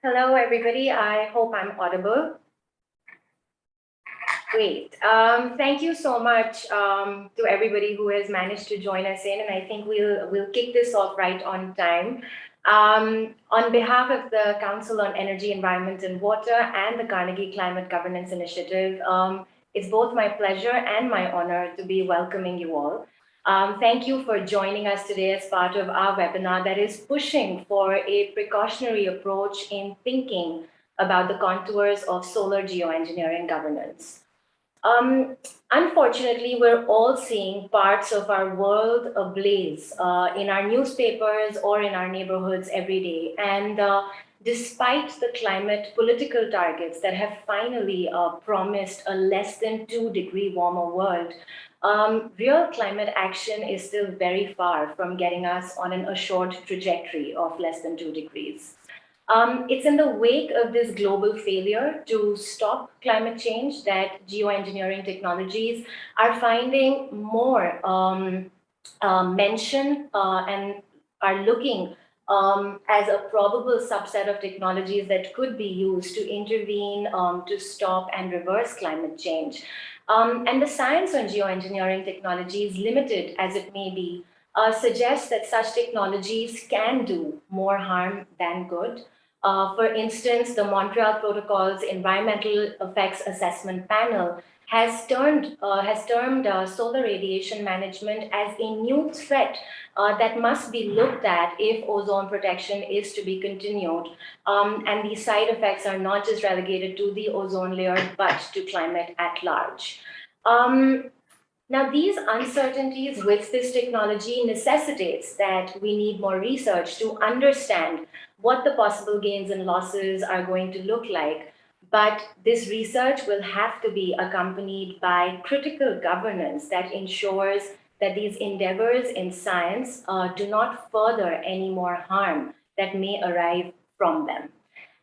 Hello, everybody. I hope I'm audible. Great. Thank you so much to everybody who has managed to join us in, and I think we'll kick this off right on time. On behalf of the Council on Energy, Environment and Water and the Carnegie Climate Governance Initiative, it's both my pleasure and my honor to be welcoming you all. Thank you for joining us today as part of our webinar that is pushing for a precautionary approach in thinking about the contours of solar geoengineering governance. Unfortunately, we're all seeing parts of our world ablaze in our newspapers or in our neighborhoods every day. And despite the climate political targets that have finally promised a less than 2-degree warmer world, real climate action is still very far from getting us on an assured trajectory of less than 2 degrees. It's in the wake of this global failure to stop climate change that geoengineering technologies are finding more mention and are looking as a probable subset of technologies that could be used to intervene, to stop and reverse climate change. And the science on geoengineering technologies, limited as it may be, suggests that such technologies can do more harm than good. For instance, the Montreal Protocol's Environmental Effects Assessment Panel has termed solar radiation management as a new threat that must be looked at if ozone protection is to be continued. And these side effects are not just relegated to the ozone layer, but to climate at large. Now, these uncertainties with this technology necessitates that we need more research to understand what the possible gains and losses are going to look like. But this research will have to be accompanied by critical governance that ensures that these endeavors in science do not further any more harm that may arrive from them.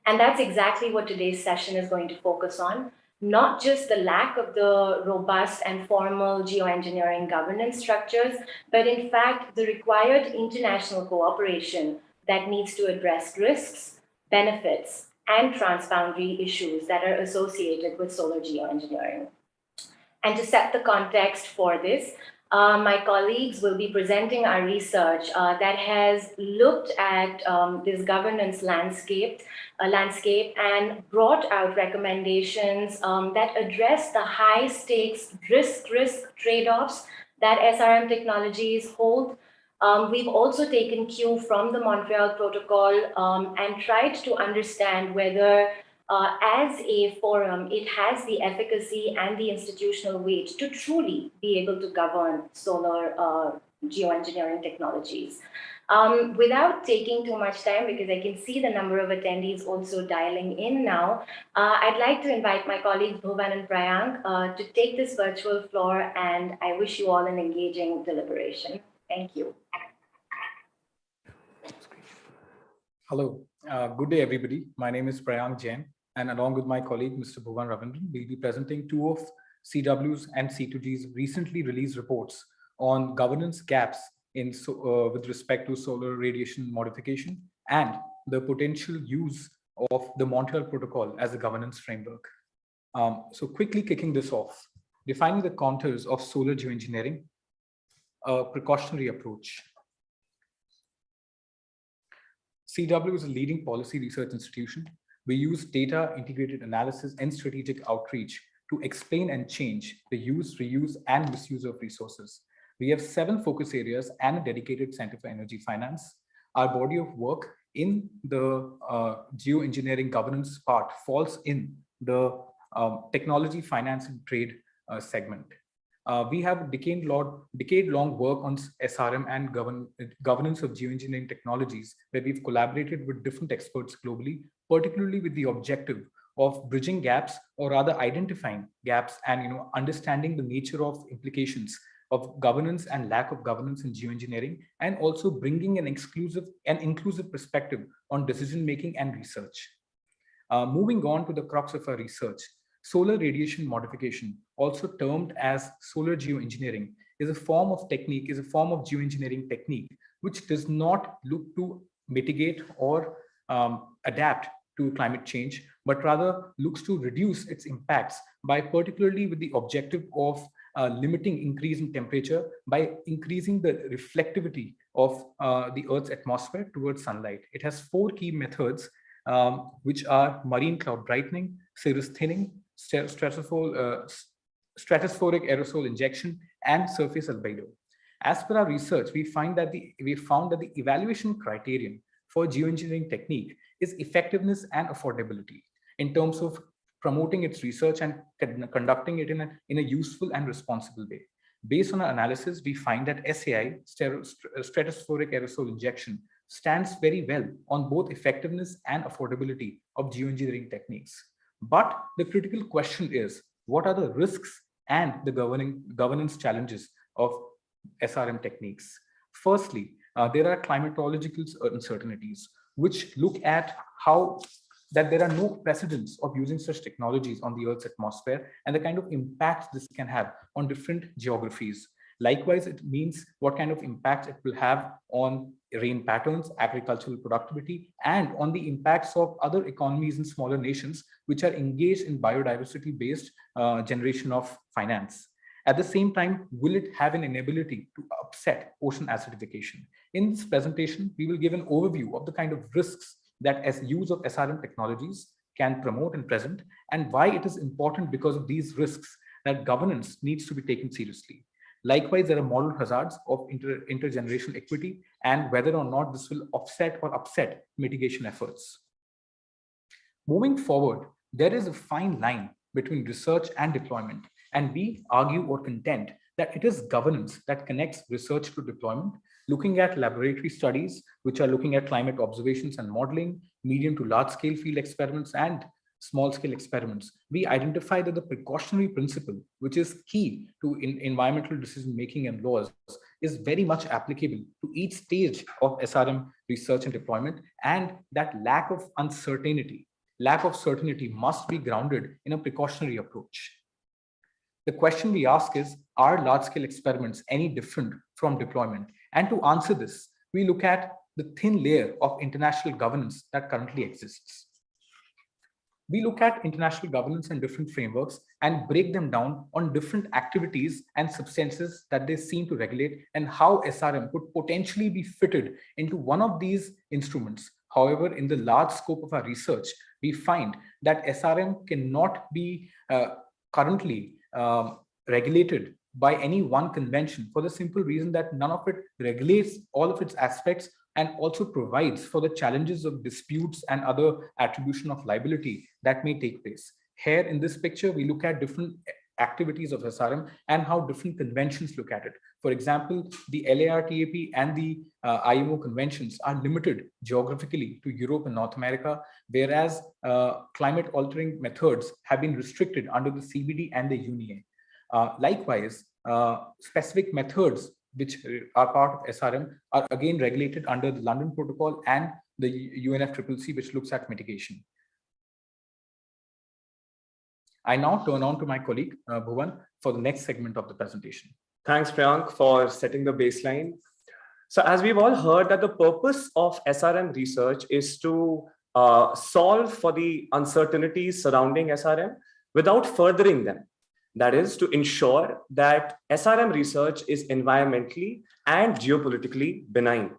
And that's exactly what today's session is going to focus on. Not just the lack of the robust and formal geoengineering governance structures, but in fact, the required international cooperation that needs to address risks, benefits, and transboundary issues that are associated with solar geoengineering. And to set the context for this, my colleagues will be presenting our research that has looked at this governance landscape and brought out recommendations that address the high stakes risk trade-offs that SRM technologies hold. We've also taken cue from the Montreal Protocol and tried to understand whether as a forum, it has the efficacy and the institutional weight to truly be able to govern solar geoengineering technologies. Without taking too much time, because I can see the number of attendees also dialing in now, I'd like to invite my colleagues Bhuvan and Priyank to take this virtual floor, and I wish you all an engaging deliberation. Thank you. Hello, good day everybody. My name is Priyank Jain, and along with my colleague Mr. Bhuvan Ravindran, we'll be presenting two of CW's and C2G's recently released reports on governance gaps in with respect to solar radiation modification and the potential use of the Montreal Protocol as a governance framework. So quickly kicking this off, defining the contours of solar geoengineering, a precautionary approach. CW is a leading policy research institution. We use data integrated analysis and strategic outreach to explain and change the use, reuse, and misuse of resources. We have 7 focus areas and a dedicated Center for Energy Finance. Our body of work in the geoengineering governance part falls in the technology, finance, and trade segment. We have decade-long work on SRM and governance of geoengineering technologies, where we've collaborated with different experts globally, particularly with the objective of bridging gaps, or rather identifying gaps and understanding the nature of implications of governance and lack of governance in geoengineering, and also bringing an inclusive perspective on decision-making and research. Moving on to the crux of our research, solar radiation modification, also termed as solar geoengineering, is a form of geoengineering technique, which does not look to mitigate or adapt to climate change, but rather looks to reduce its impacts by particularly with the objective of limiting increase in temperature by increasing the reflectivity of the Earth's atmosphere towards sunlight. It has four key methods, which are marine cloud brightening, cirrus thinning, stratospheric aerosol injection, and surface albedo. As per our research, we found that the evaluation criterion for geoengineering technique is effectiveness and affordability in terms of promoting its research and conducting it in a useful and responsible way. Based on our analysis, we find that SAI, stratospheric aerosol injection, stands very well on both effectiveness and affordability of geoengineering techniques. But the critical question is, what are the risks and the governance challenges of SRM techniques? Firstly, there are climatological uncertainties, which look at how that there are no precedents of using such technologies on the Earth's atmosphere and the kind of impact this can have on different geographies. Likewise, it means what kind of impact it will have on rain patterns, agricultural productivity, and on the impacts of other economies in smaller nations which are engaged in biodiversity-based generation of finance. At the same time, will it have an inability to upset ocean acidification? In this presentation, we will give an overview of the kind of risks that as use of SRM technologies can promote and present, and why it is important because of these risks that governance needs to be taken seriously. Likewise, there are moral hazards of intergenerational equity and whether or not this will offset or upset mitigation efforts. Moving forward, there is a fine line between research and deployment, and we argue or contend that it is governance that connects research to deployment, looking at laboratory studies, which are looking at climate observations and modeling, medium to large scale field experiments, and small scale experiments. We identify that the precautionary principle, which is key to environmental decision making and laws, is very much applicable to each stage of SRM research and deployment, and that lack of certainty must be grounded in a precautionary approach. The question we ask is, are large-scale experiments any different from deployment? And to answer this, we look at the thin layer of international governance that currently exists. We look at international governance and different frameworks and break them down on different activities and substances that they seem to regulate and how SRM could potentially be fitted into one of these instruments. However, in the large scope of our research, we find that SRM cannot be currently regulated by any one convention for the simple reason that none of it regulates all of its aspects and also provides for the challenges of disputes and other attribution of liability that may take place. Here in this picture, we look at different activities of SRM and how different conventions look at it. For example, the LARTAP and the IMO conventions are limited geographically to Europe and North America, whereas climate altering methods have been restricted under the CBD and the UNEA. Likewise, specific methods which are part of SRM are again regulated under the London Protocol and the UNFCCC, which looks at mitigation. I now turn on to my colleague, Bhuvan, for the next segment of the presentation. Thanks, Priyank, for setting the baseline. So as we've all heard that the purpose of SRM research is to solve for the uncertainties surrounding SRM without furthering them. That is to ensure that SRM research is environmentally and geopolitically benign.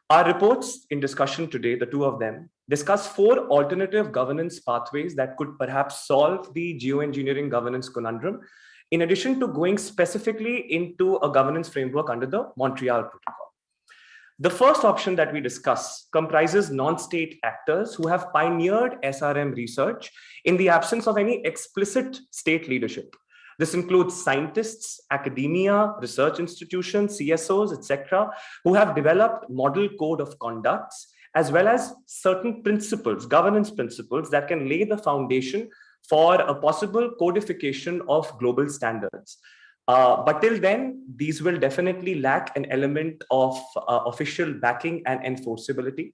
Our reports in discussion today, the two of them, discuss 4 alternative governance pathways that could perhaps solve the geoengineering governance conundrum, in addition to going specifically into a governance framework under the Montreal Protocol. The first option that we discuss comprises non-state actors who have pioneered SRM research in the absence of any explicit state leadership. This includes scientists, academia, research institutions, CSOs, etc., who have developed model code of conducts, as well as certain principles, governance principles that can lay the foundation for a possible codification of global standards. But till then, these will definitely lack an element of official backing and enforceability.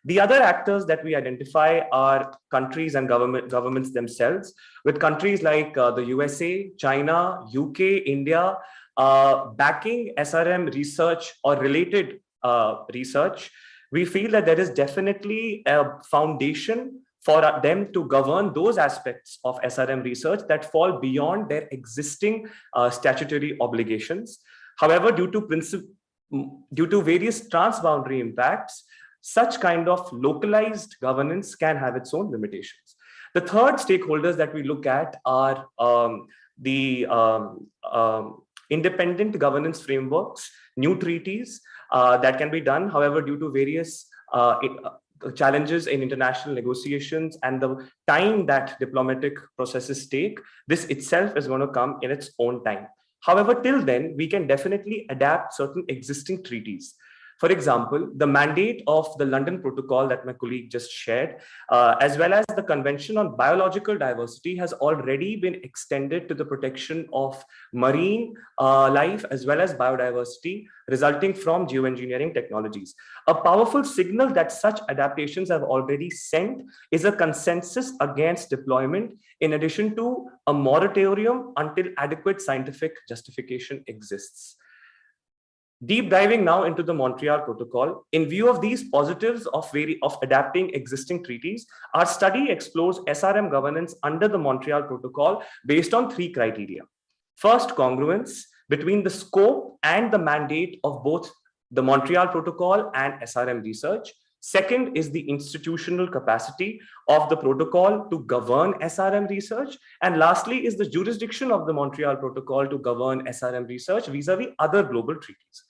The other actors that we identify are countries and governments themselves, with countries like the USA, China, UK, India, backing SRM research or related research. We feel that there is definitely a foundation for them to govern those aspects of SRM research that fall beyond their existing statutory obligations. However, due to various transboundary impacts, such kind of localized governance can have its own limitations. The third stakeholders that we look at are the independent governance frameworks, new treaties that can be done. However, due to various challenges in international negotiations and the time that diplomatic processes take, this itself is going to come in its own time. However, till then, we can definitely adapt certain existing treaties. For example, the mandate of the London Protocol that my colleague just shared, as well as the Convention on Biological Diversity, has already been extended to the protection of marine life as well as biodiversity resulting from geoengineering technologies. A powerful signal that such adaptations have already sent is a consensus against deployment, in addition to a moratorium until adequate scientific justification exists. Deep diving now into the Montreal Protocol, in view of these positives of adapting existing treaties, our study explores SRM governance under the Montreal Protocol based on 3 criteria. First, congruence between the scope and the mandate of both the Montreal Protocol and SRM research. Second is the institutional capacity of the protocol to govern SRM research. And lastly is the jurisdiction of the Montreal Protocol to govern SRM research vis-a-vis other global treaties.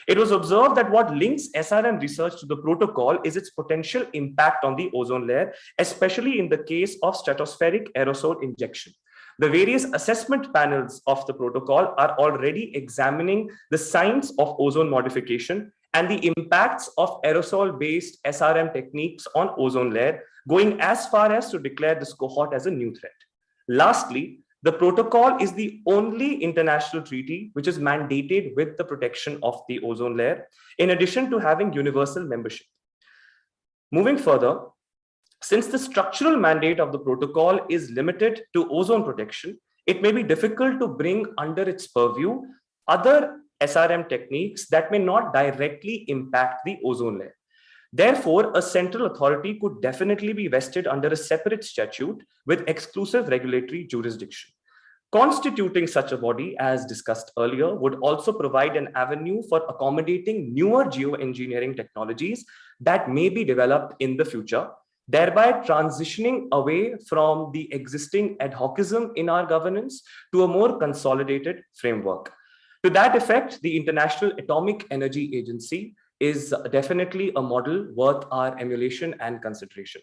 It was observed that what links SRM research to the protocol is its potential impact on the ozone layer, especially in the case of stratospheric aerosol injection. The various assessment panels of the protocol are already examining the science of ozone modification and the impacts of aerosol-based SRM techniques on ozone layer, going as far as to declare this cohort as a new threat. Lastly, the protocol is the only international treaty which is mandated with the protection of the ozone layer, in addition to having universal membership. Moving further, since the structural mandate of the protocol is limited to ozone protection, it may be difficult to bring under its purview other SRM techniques that may not directly impact the ozone layer. Therefore, a central authority could definitely be vested under a separate statute with exclusive regulatory jurisdiction. Constituting such a body, as discussed earlier, would also provide an avenue for accommodating newer geoengineering technologies that may be developed in the future, thereby transitioning away from the existing ad hocism in our governance to a more consolidated framework. To that effect, the International Atomic Energy Agency is definitely a model worth our emulation and consideration.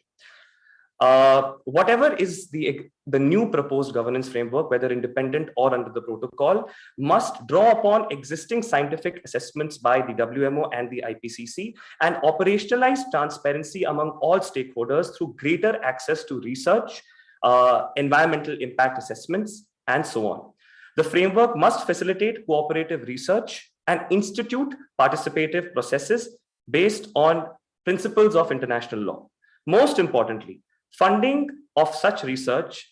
Whatever is the new proposed governance framework, whether independent or under the protocol, must draw upon existing scientific assessments by the WMO and the IPCC and operationalize transparency among all stakeholders through greater access to research, environmental impact assessments, and so on. The framework must facilitate cooperative research and institute participative processes based on principles of international law. Most importantly, funding of such research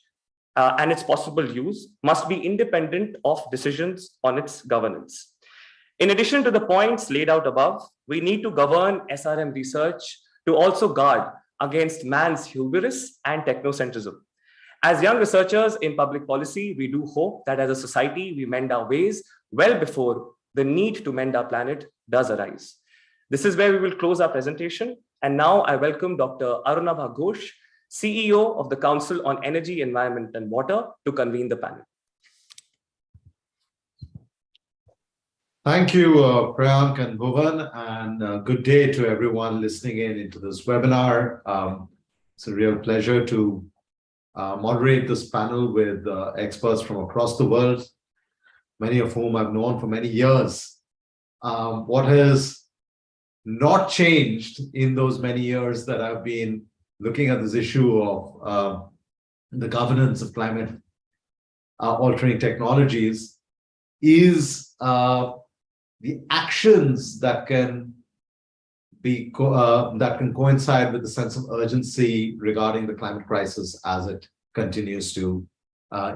and its possible use must be independent of decisions on its governance. In addition to the points laid out above, we need to govern SRM research to also guard against man's hubris and technocentrism. As young researchers in public policy, we do hope that as a society, we mend our ways well before the need to mend our planet does arise. This is where we will close our presentation. And now I welcome Dr. Arunabha Ghosh, CEO of the Council on Energy, Environment and Water, to convene the panel. Thank you, Priyank and Bhuvan, and good day to everyone listening into this webinar. It's a real pleasure to moderate this panel with experts from across the world, many of whom I've known for many years. What has not changed in those many years that I've been looking at this issue of the governance of climate altering technologies is the actions that can be coincide with the sense of urgency regarding the climate crisis as it continues to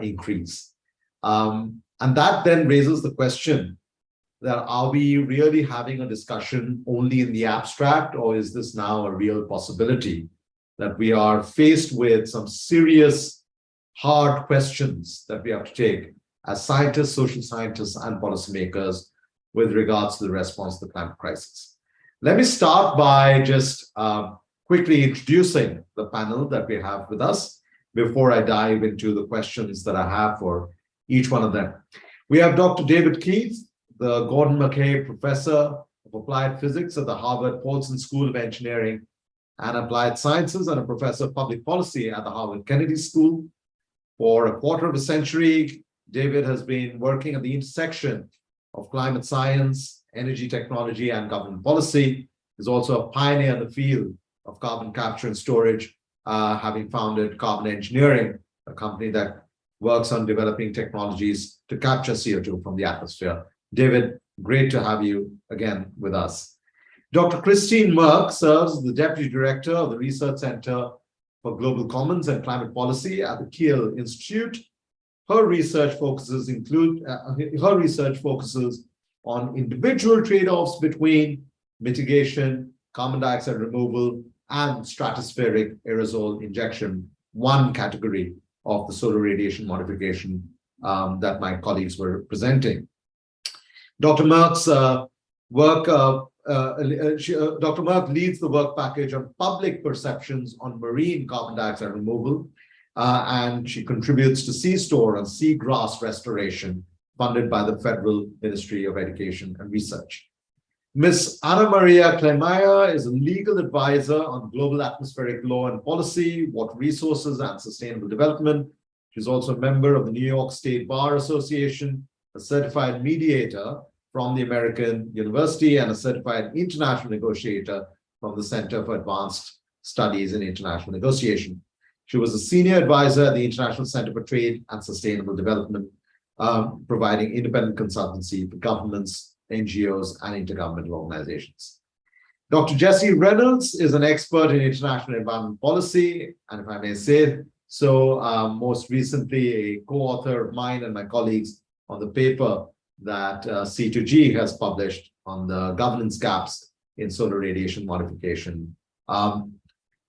increase. And that then raises the question that are we really having a discussion only in the abstract, or is this now a real possibility that we are faced with some serious, hard questions that we have to take as scientists, social scientists, and policymakers with regards to the response to the climate crisis. Let me start by just quickly introducing the panel that we have with us before I dive into the questions that I have for each one of them. We have Dr. David Keith, the Gordon McKay Professor of Applied Physics at the Harvard Paulson School of Engineering and Applied Sciences and a Professor of Public Policy at the Harvard Kennedy School. For a quarter of a century, David has been working at the intersection of climate science, energy technology, and government policy. He's also a pioneer in the field of carbon capture and storage, having founded Carbon Engineering, a company that works on developing technologies to capture CO2 from the atmosphere. David, great to have you again with us. Dr. Christine Merk serves as the Deputy Director of the Research Center for Global Commons and Climate Policy at the Kiel Institute. Her research focuses on individual trade-offs between mitigation, carbon dioxide removal, and stratospheric aerosol injection, one category of the solar radiation modification that my colleagues were presenting. Dr. Merk's Dr. Merk leads the work package on public perceptions on marine carbon dioxide removal, and she contributes to Sea Store on seagrass restoration, funded by the Federal Ministry of Education and Research. Ms. Ana Maria Clemaya is a legal advisor on global atmospheric law and policy, water resources, and sustainable development. She's also a member of the New York State Bar Association, a certified mediator from the American University, and a certified international negotiator from the Center for Advanced Studies in International Negotiation. She was a senior advisor at the International Center for Trade and Sustainable Development, providing independent consultancy for governments, NGOs, and intergovernmental organizations. Dr. Jesse Reynolds is an expert in international environment policy, and if I may say so, most recently a co-author of mine and my colleagues on the paper that C2G has published on the governance gaps in solar radiation modification.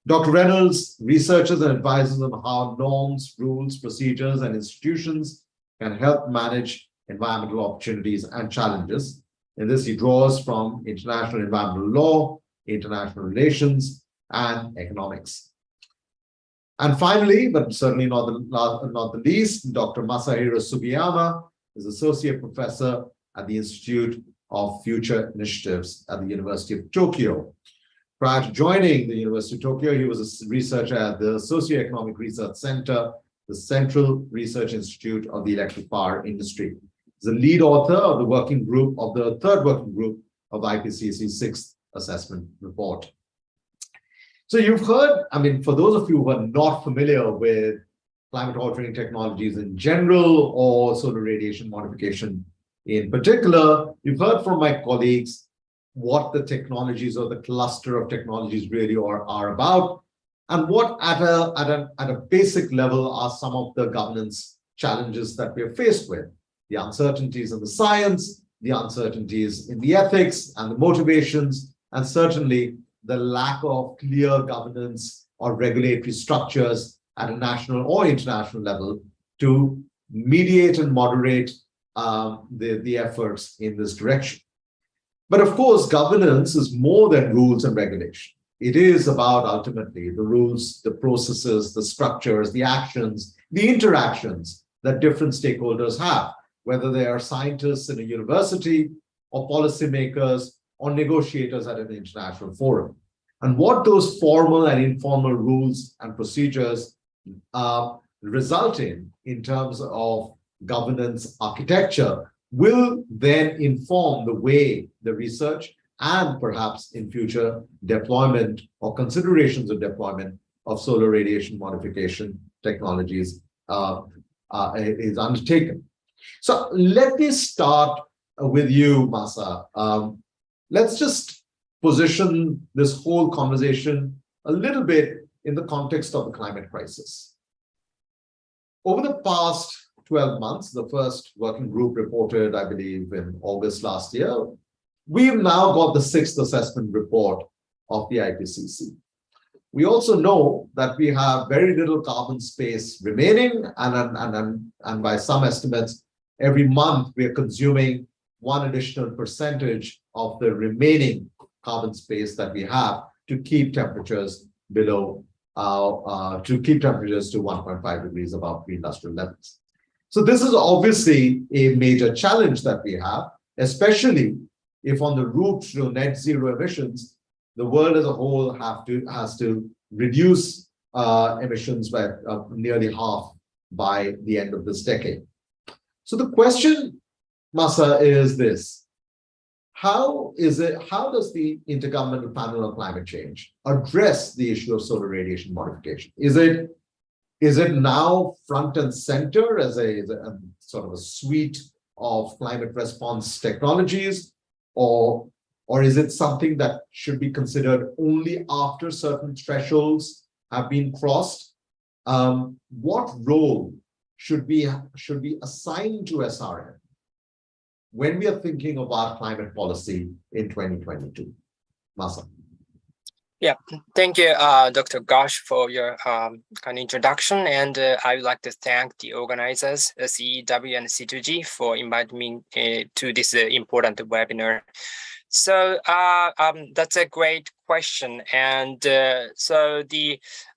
Dr. Reynolds researches and advises on how norms, rules, procedures, and institutions can help manage environmental opportunities and challenges. In this, he draws from international environmental law, international relations, and economics. And finally, but certainly not the least, Dr. Masahiro Sugiyama is Associate Professor at the Institute of Future Initiatives at the University of Tokyo. Prior to joining the University of Tokyo, he was a researcher at the Socioeconomic Research Center, the Central Research Institute of the Electric Power Industry. He's the lead author of the working group of the third working group of IPCC's sixth assessment report. So you've heard, I mean, for those of you who are not familiar with climate altering technologies in general or solar radiation modification in particular, you've heard from my colleagues what the technologies or the cluster of technologies really are about, and what at a basic level are some of the governance challenges that we are faced with. The uncertainties in the science, the uncertainties in the ethics and the motivations, and certainly the lack of clear governance or regulatory structures at a national or international level to mediate and moderate the efforts in this direction. But of course, governance is more than rules and regulation. It is about ultimately the rules, the processes, the structures, the actions, the interactions that different stakeholders have, whether they are scientists in a university or policymakers or negotiators at an international forum. And what those formal and informal rules and procedures result in terms of governance architecture will then inform the way the research and perhaps in future deployment or considerations of deployment of solar radiation modification technologies is undertaken. So let me start with you, Masa. Let's just position this whole conversation a little bit in the context of the climate crisis. Over the past 12 months, the first working group reported, I believe, in August last year, we've now got the sixth assessment report of the IPCC. We also know that we have very little carbon space remaining, and by some estimates, every month we are consuming 1 additional percentage of the remaining carbon space that we have to keep temperatures below, to keep temperatures to 1.5 degrees above pre-industrial levels. So this is obviously a major challenge that we have, especially if on the route to net zero emissions, the world as a whole has to reduce emissions by nearly half by the end of this decade. So the question, Masa, is this: how does the Intergovernmental Panel on Climate Change address the issue of solar radiation modification? Is it now front and center as a sort of a suite of climate response technologies, or is it something that should be considered only after certain thresholds have been crossed? What role should be assigned to SRM when we are thinking about climate policy in 2022? Masa. Yeah, thank you, Dr. Ghosh, for your kind of introduction. And I would like to thank the organizers, CEW and C2G, for inviting me to this important webinar. So that's a great question. And so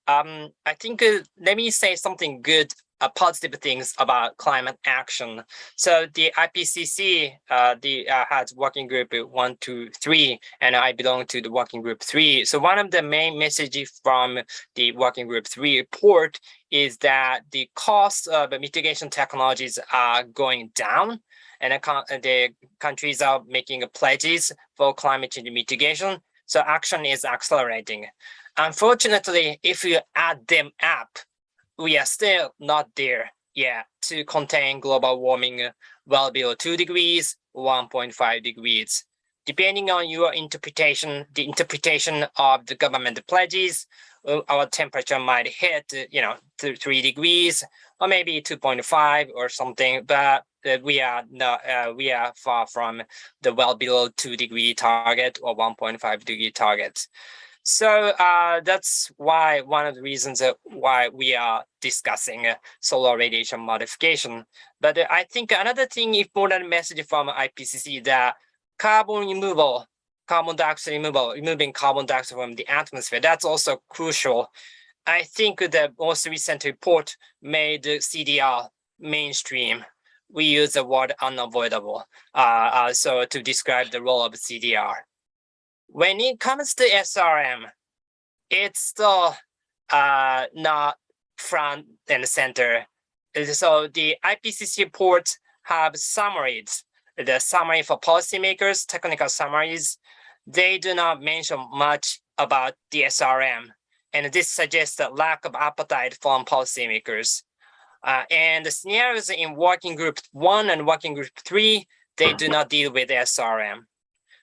I think let me say something good, positive things about climate action. So the IPCC has working group 1, 2, 3, and I belong to the working group 3. So one of the main messages from the working group 3 report is that the cost of mitigation technologies are going down, and the countries are making pledges for climate change mitigation. So action is accelerating. Unfortunately, if you add them up, we are still not there yet to contain global warming well below 2 degrees, 1.5 degrees. Depending on your interpretation, the interpretation of the government pledges, our temperature might hit, 3 degrees or maybe 2.5 or something, but we are far from the well below 2 degree target or 1.5 degree target. So that's why one of the reasons why we are discussing solar radiation modification. But I think another thing, important message from IPCC, that carbon removal, carbon dioxide removal, removing carbon dioxide from the atmosphere, that's also crucial. I think the most recent report made CDR mainstream. We use the word unavoidable, so to describe the role of CDR. When it comes to SRM, it's still not front and center. So the IPCC reports have summaries, the summary for policymakers, technical summaries. They do not mention much about the SRM, and this suggests a lack of appetite from policymakers. And the scenarios in working group 1 and working group 3, they do not deal with SRM.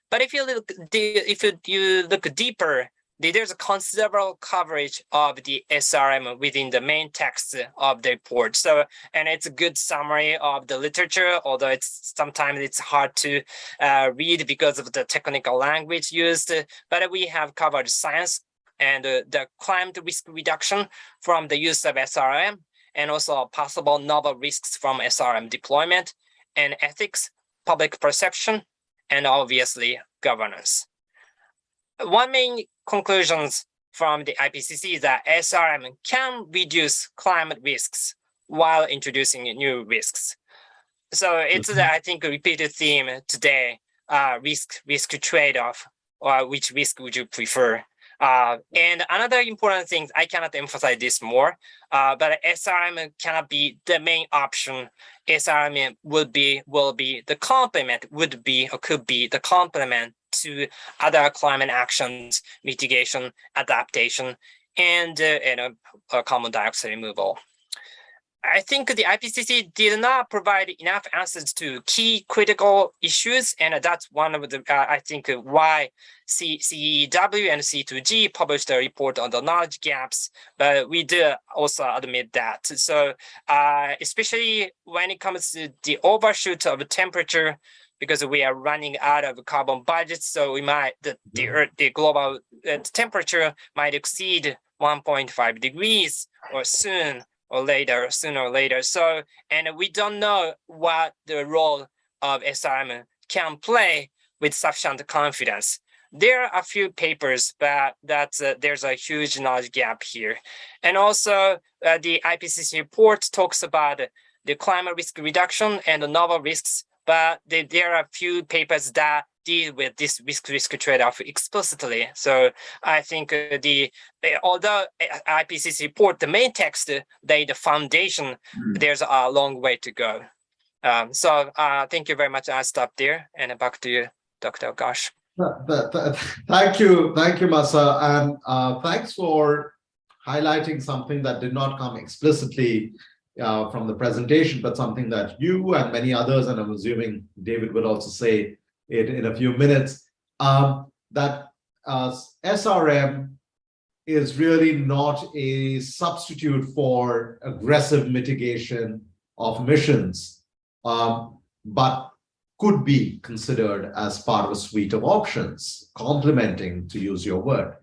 But if you look deeper, there's a considerable coverage of the SRM within the main text of the report. So, and it's a good summary of the literature, although sometimes it's hard to read because of the technical language used. But we have covered science and the climate risk reduction from the use of SRM, and also possible novel risks from SRM deployment, and ethics, public perception, and obviously governance. One main conclusions from the IPCC is that SRM can reduce climate risks while introducing new risks. So it's, I think, a repeated theme today, risk trade-off, or which risk would you prefer? And another important thing, I cannot emphasize this more, but SRM cannot be the main option. SRM could be the complement to other climate actions, mitigation, adaptation, and carbon dioxide removal. I think the IPCC did not provide enough answers to key critical issues, and that's one of the, I think, why CEW and C2G published a report on the knowledge gaps, but we do also admit that. So especially when it comes to the overshoot of temperature because we are running out of carbon budgets. So we might, the global temperature might exceed 1.5 degrees or sooner or later. So, and we don't know what the role of SRM can play with sufficient confidence. There are a few papers, but there's a huge knowledge gap here. And also the IPCC report talks about the climate risk reduction and the novel risks, but there are a few papers that deal with this risk trade-off explicitly. So I think although IPCC report, the main text, the foundation, there's a long way to go. So thank you very much. I'll stop there and back to you, Dr. Gosh. Thank you, Masa, and thanks for highlighting something that did not come explicitly from the presentation, but something that you and many others, and I'm assuming David will also say it in a few minutes, that SRM is really not a substitute for aggressive mitigation of emissions, but could be considered as part of a suite of options, complementing, to use your word.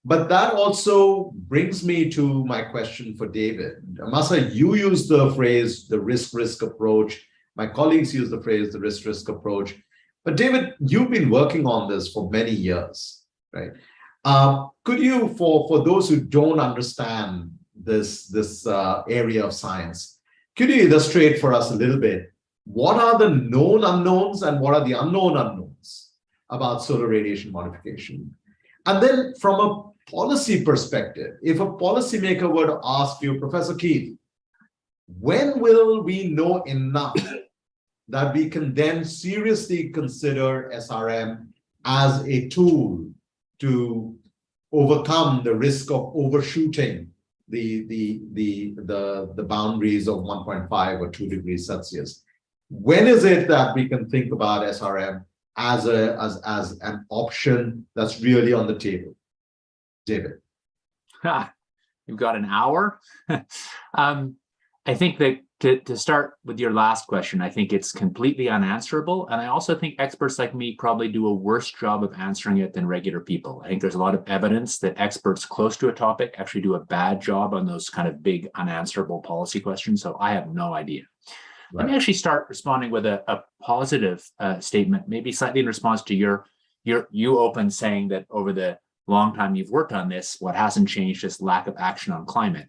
But that also brings me to my question for David. Masa, you used the phrase, the risk-risk approach. My colleagues use the phrase, the risk-risk approach. But David, you've been working on this for many years, right? Could you, for those who don't understand this area of science, could you illustrate for us a little bit, what are the known unknowns and what are the unknown unknowns about solar radiation modification? And then from a policy perspective, if a policymaker were to ask you, Professor Keith, when will we know enough that we can then seriously consider SRM as a tool to overcome the risk of overshooting the boundaries of 1.5 or 2 degrees Celsius? When is it that we can think about SRM as an option that's really on the table? David. You've got an hour. I think that to start with your last question, I think it's completely unanswerable. And I also think experts like me probably do a worse job of answering it than regular people. I think there's a lot of evidence that experts close to a topic actually do a bad job on those kind of big unanswerable policy questions. So I have no idea. Right. Let me actually start responding with a positive statement, maybe slightly in response to you open saying that over the long time you've worked on this, what hasn't changed is lack of action on climate.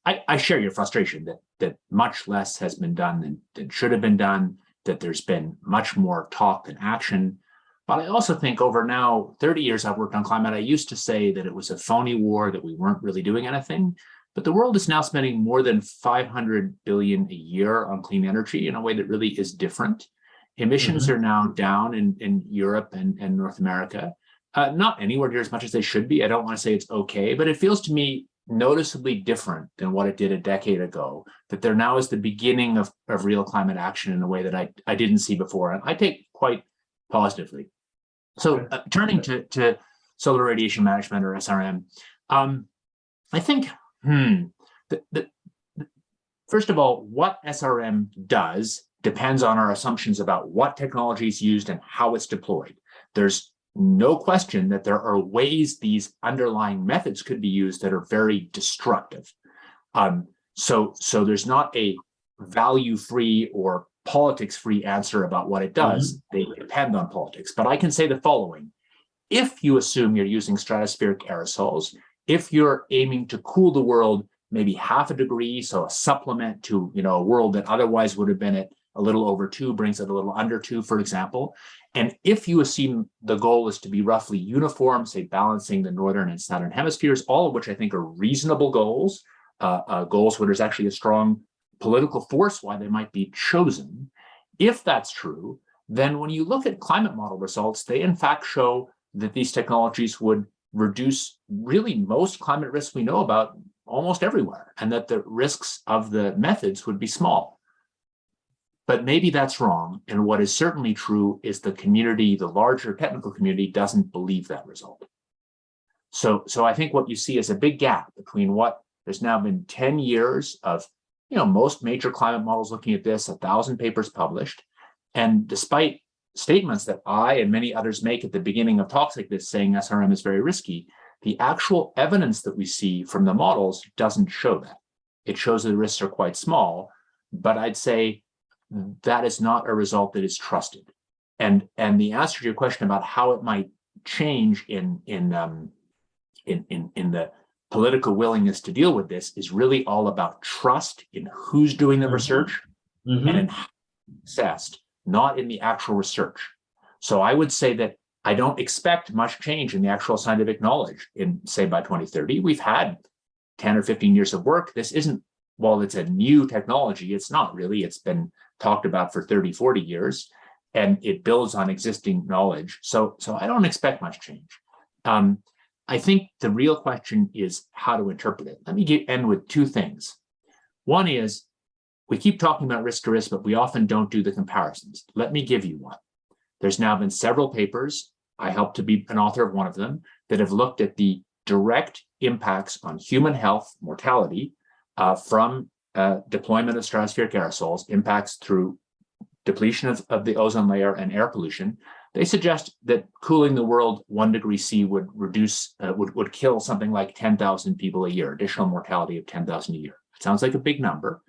I share your frustration that much less has been done than should have been done, that there's been much more talk than action. But I also think over now 30 years I've worked on climate, I used to say that it was a phony war, that we weren't really doing anything. But the world is now spending more than $500 billion a year on clean energy in a way that really is different. Emissions are now down in Europe and North America. Not anywhere near as much as they should be. I don't want to say it's okay, but it feels to me noticeably different than what it did a decade ago, that there now is the beginning of real climate action in a way that I didn't see before, and I take quite positively. So turning to solar radiation management, or SRM, I think, first of all, what SRM does depends on our assumptions about what technology is used and how it's deployed. There's no question that there are ways these underlying methods could be used that are very destructive. So there's not a value-free or politics-free answer about what it does. They depend on politics. But I can say the following. If you assume you're using stratospheric aerosols, if you're aiming to cool the world maybe 0.5 degree, so a supplement to a world that otherwise would have been at a little over 2, brings it a little under 2, for example. And if you assume the goal is to be roughly uniform, say balancing the northern and southern hemispheres, all of which I think are reasonable goals, goals where there's actually a strong political force why they might be chosen. If that's true, then when you look at climate model results, they in fact show that these technologies would reduce really most climate risks we know about almost everywhere, and that the risks of the methods would be small. But maybe that's wrong. And what is certainly true is the community, the larger technical community, doesn't believe that result. So I think what you see is a big gap between what there's now been 10 years of, most major climate models looking at this, 1,000 papers published. And despite statements that I and many others make at the beginning of talks like this, saying SRM is very risky, the actual evidence that we see from the models doesn't show that. It shows that the risks are quite small, but I'd say that is not a result that is trusted. And the answer to your question about how it might change in the political willingness to deal with this is really all about trust in who's doing the research and in how it's assessed, not in the actual research. So I would say that I don't expect much change in the actual scientific knowledge in, say, by 2030. We've had 10 or 15 years of work. This isn't, while it's a new technology, it's not really. It's been talked about for 30, 40 years, and it builds on existing knowledge. So I don't expect much change. I think the real question is how to interpret it. Let me end with two things. One is, we keep talking about risk to risk, but we often don't do the comparisons. Let me give you one. There's now been several papers, I helped to be an author of one of them, that have looked at the direct impacts on human health, mortality, from deployment of stratospheric aerosols, impacts through depletion of the ozone layer and air pollution. They suggest that cooling the world 1 degree C would reduce, would kill something like 10,000 people a year, additional mortality of 10,000 a year. It sounds like a big number,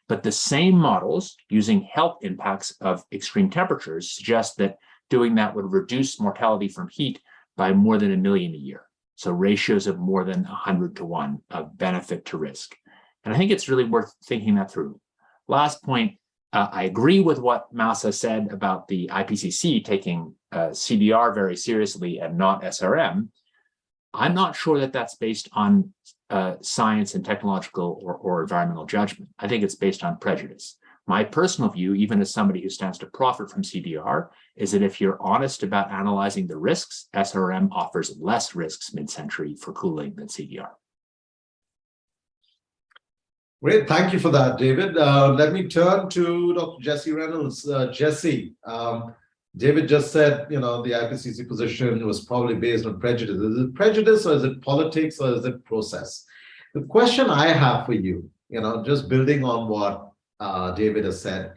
but the same models using health impacts of extreme temperatures suggest that doing that would reduce mortality from heat by more than 1 million a year. So ratios of more than 100 to 1 of benefit to risk. And I think it's really worth thinking that through. Last point, I agree with what Masa said about the IPCC taking CDR very seriously and not SRM. I'm not sure that that's based on science and technological or environmental judgment. I think it's based on prejudice. My personal view, even as somebody who stands to profit from CDR, is that if you're honest about analyzing the risks, SRM offers less risks mid-century for cooling than CDR. Great, thank you for that, David. Let me turn to Dr. Jesse Reynolds. Jesse, David just said, the IPCC position was probably based on prejudice. Is it prejudice, or is it politics, or is it process? The question I have for you, just building on what David has said,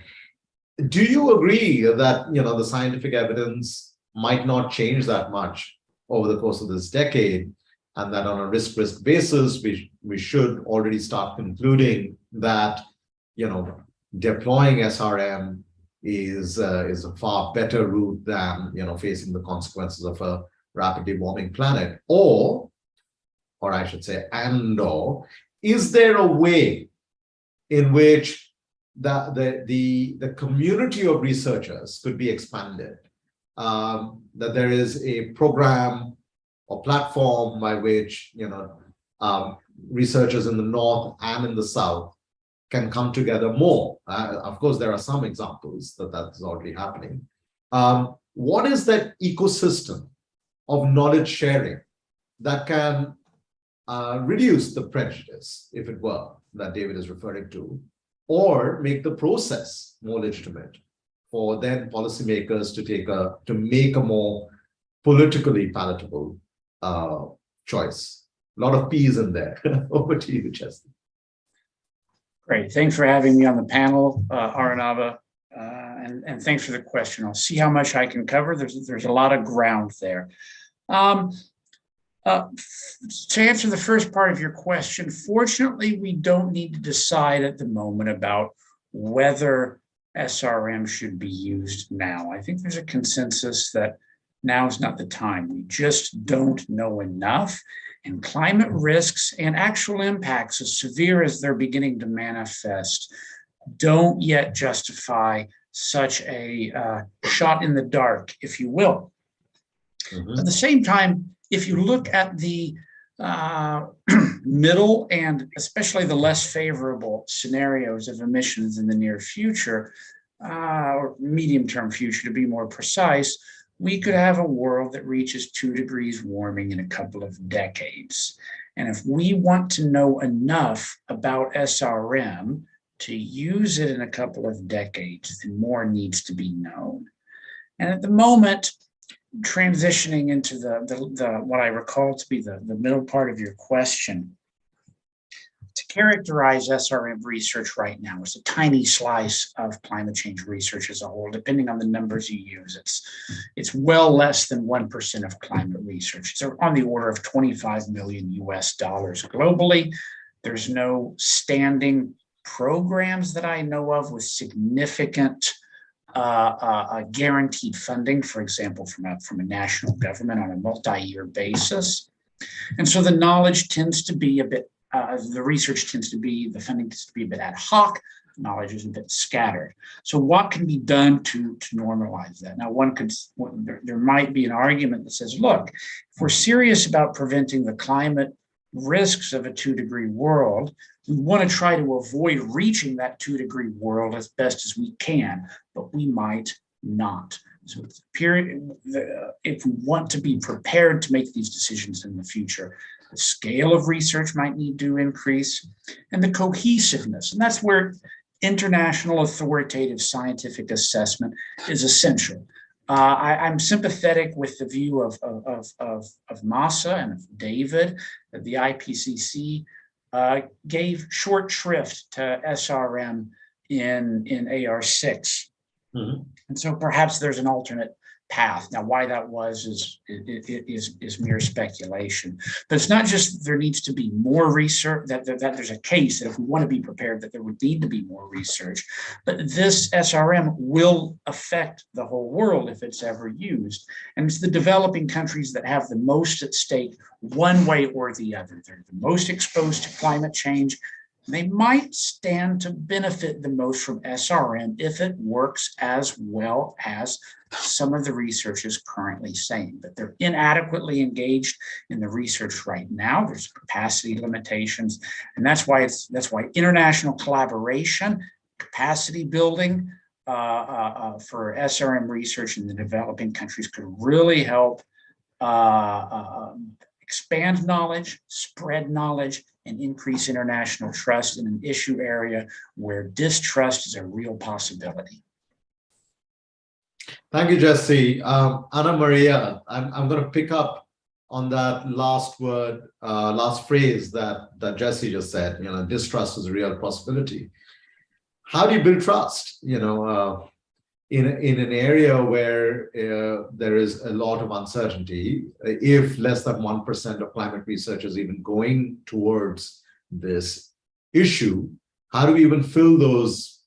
do you agree that, the scientific evidence might not change that much over the course of this decade, and that on a risk basis, we should already start concluding that, deploying SRM is a far better route than, facing the consequences of a rapidly warming planet? Or I should say, or is there a way in which the community of researchers could be expanded? That there is a program or platform by which researchers in the North and in the South can come together more. Of course, there are some examples that is already happening. What is that ecosystem of knowledge sharing that can reduce the prejudice, if it were, that David is referring to, or make the process more legitimate for then policymakers to make a more politically palatable choice? A lot of P's in there. Over to you, Chester. Great. Thanks for having me on the panel, Aranava, and thanks for the question. I'll see how much I can cover. There's a lot of ground there. To answer the first part of your question, fortunately, we don't need to decide at the moment about whether SRM should be used now. I think there's a consensus that now is not the time. We just don't know enough. And climate risks and actual impacts, as severe as they're beginning to manifest, don't yet justify such a shot in the dark, if you will. At the same time, if you look at the middle and especially the less favorable scenarios of emissions in the near future, or medium-term future to be more precise, we could have a world that reaches 2 degrees warming in a couple of decades. And if we want to know enough about SRM to use it in a couple of decades, then more needs to be known. And at the moment, transitioning into the what I recall to be the middle part of your question, To characterize SRM research right now, it's a tiny slice of climate change research as a whole. Depending on the numbers you use, it's well less than 1% of climate research. It's on the order of 25 million US dollars globally. There's no standing programs that I know of with significant guaranteed funding, for example, from a national government on a multi-year basis. And so the knowledge tends to be a bit, the research tends to be, the funding tends to be a bit ad hoc, knowledge is a bit scattered. So what can be done to normalize that? Now, there might be an argument that says, look, if we're serious about preventing the climate risks of a 2-degree world, we want to try to avoid reaching that 2-degree world as best as we can, but we might not. So if we want to be prepared to make these decisions in the future, the scale of research might need to increase, and the cohesiveness. And that's where international authoritative scientific assessment is essential. I'm sympathetic with the view of Masa and of David that the IPCC gave short shrift to SRM in AR6. Mm-hmm. And so perhaps there's an alternate path. Now, why that was is mere speculation. But it's not just there needs to be more research, that there's a case that if we want to be prepared, that there would need to be more research. But this SRM will affect the whole world if it's ever used. And it's the developing countries that have the most at stake one way or the other. They're the most exposed to climate change. They might stand to benefit the most from SRM if it works as well as some of the research is currently saying. But they're inadequately engaged in the research right now. There's capacity limitations, and that's why international collaboration, capacity building for SRM research in the developing countries could really help expand knowledge, spread knowledge, and increase international trust in an issue area where distrust is a real possibility. Thank you, Jesse. Anna Maria, I'm going to pick up on that last phrase that Jesse just said. Distrust is a real possibility. How do you build trust? In an area where there is a lot of uncertainty, if less than 1% of climate research is even going towards this issue, how do we even fill those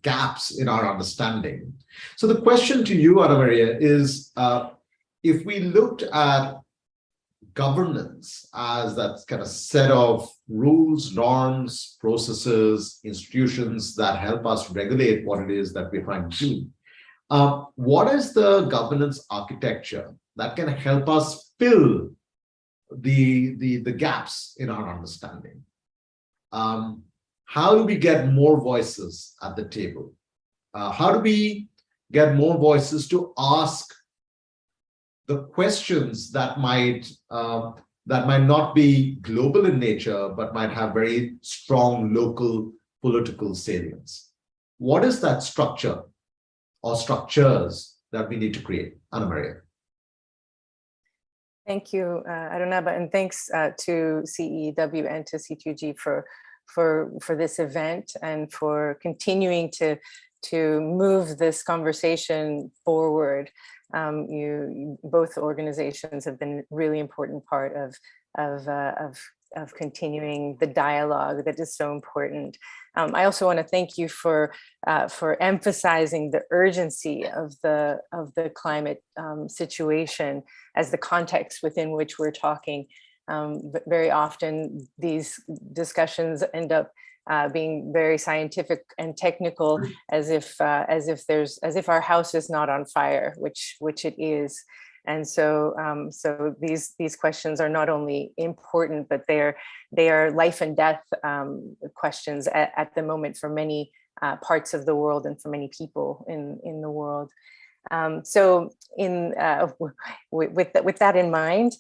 gaps in our understanding? So the question to you, Anna Maria, is if we looked at governance as that kind of set of rules, norms, processes, institutions that help us regulate what it is that we're trying to do. What is the governance architecture that can help us fill the gaps in our understanding? How do we get more voices at the table? How do we get more voices to ask the questions that might not be global in nature, but might have very strong local political salience? What is that structure or structures that we need to create? Anna Maria. Thank you, Arunabha, and thanks to CEW and to C2G for this event and for continuing to move this conversation forward. Both organizations have been a really important part of continuing the dialogue that is so important. I also want to thank you for emphasizing the urgency of the climate situation as the context within which we're talking. Very often these discussions end up being very scientific and technical, as if our house is not on fire, which it is. And so these questions are not only important, but they are life and death questions at the moment for many parts of the world and for many people in the world. So with that in mind,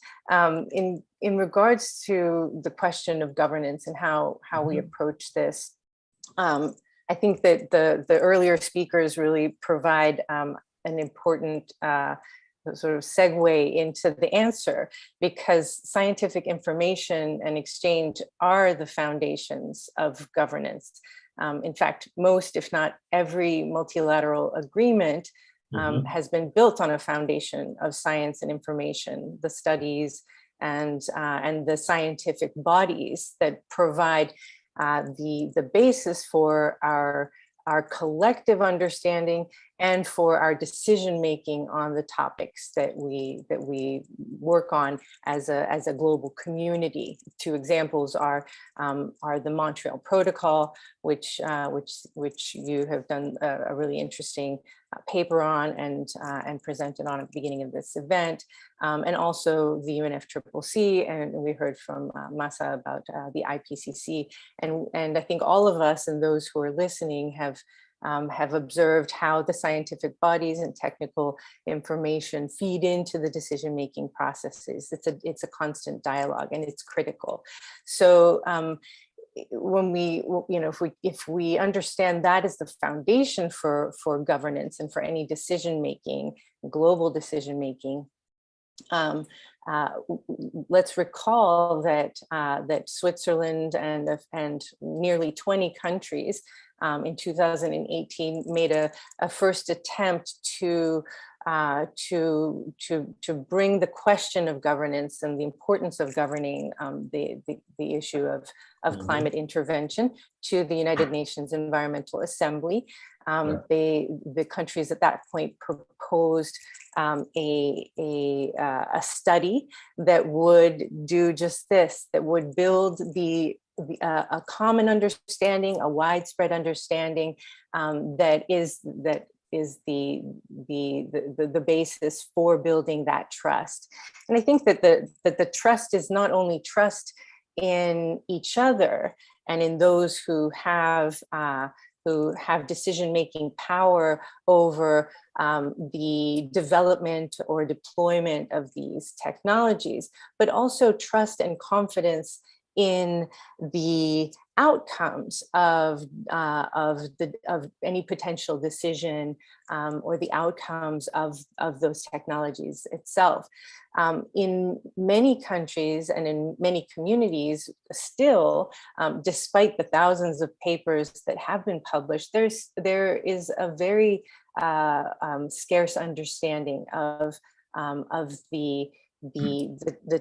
in regards to the question of governance and how we approach this, I think that the earlier speakers really provide an important sort of segue into the answer, because scientific information and exchange are the foundations of governance. In fact, most, if not every multilateral agreement has been built on a foundation of science and information, the studies and the scientific bodies that provide the basis for our collective understanding and for our decision making on the topics that we work on as a global community. Two examples are the Montreal Protocol, which you have done a really interesting paper on and presented on at the beginning of this event, and also the UNFCCC, and we heard from Masa about the IPCC, and I think all of us and those who are listening have observed how the scientific bodies and technical information feed into the decision-making processes. It's a constant dialogue, and it's critical. So when we, if we understand that as the foundation for governance and for any decision-making, global decision-making, let's recall that Switzerland and nearly 20 countries in 2018 made a first attempt to bring the question of governance and the importance of governing the issue of climate intervention to the United Nations Environmental Assembly. The countries at that point proposed a study that would do just this, that would build a common understanding, a widespread understanding that is the basis for building that trust. And I think that the trust is not only trust in each other and in those who have decision-making power over the development or deployment of these technologies, but also trust and confidence in the outcomes of any potential decision or the outcomes of those technologies itself. In many countries and in many communities, still, despite the thousands of papers that have been published, there is a very scarce understanding of the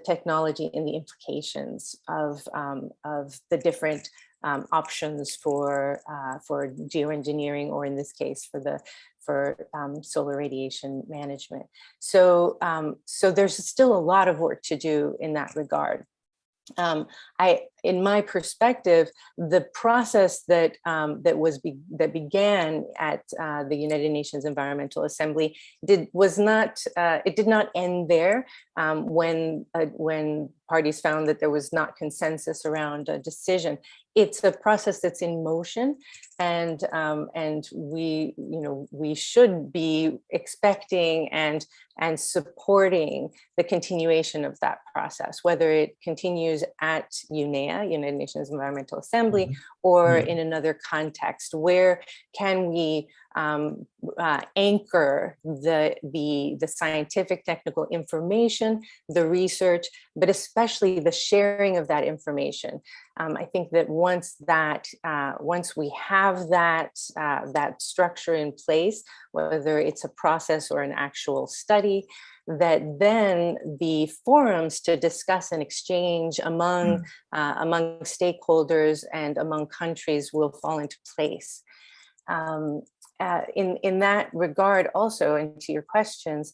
technology and the implications of the different options for geoengineering, or in this case for solar radiation management. So there's still a lot of work to do in that regard. In my perspective, the process that began at the United Nations Environmental Assembly did not end there when parties found that there was not consensus around a decision. It's a process that's in motion, and we should be expecting and supporting the continuation of that process, whether it continues at UNEA, United Nations Environmental Assembly, or in another context. Where can we anchor the scientific technical information, the research, but especially the sharing of that information? I think that once we have that structure in place, whether it's a process or an actual study, that then the forums to discuss and exchange among stakeholders and among countries will fall into place. In that regard also, and to your questions,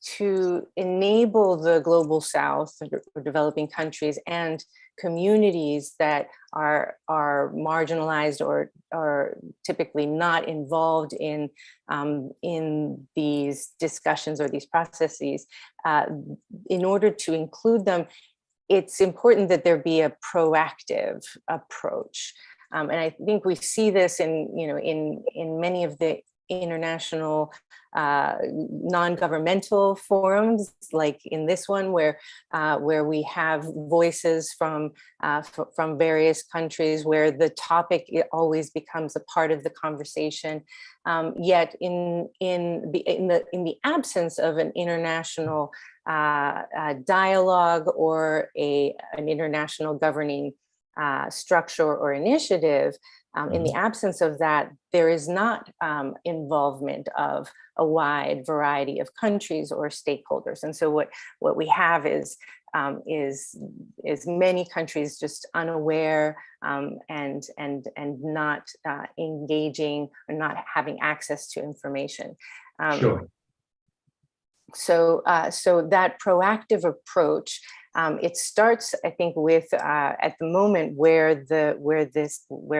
to enable the global south or developing countries and communities that are marginalized or typically not involved in these discussions or these processes, in order to include them, it's important that there be a proactive approach. And I think we see this in many of the international non-governmental forums, like in this one, where we have voices from various countries, where the topic always becomes a part of the conversation. Yet, in the absence of an international dialogue or an international governing structure or initiative, in the absence of that, there is not involvement of a wide variety of countries or stakeholders. And so what we have is many countries just unaware and not engaging or not having access to information. Sure. So that proactive approach, it starts, I think, with at the moment where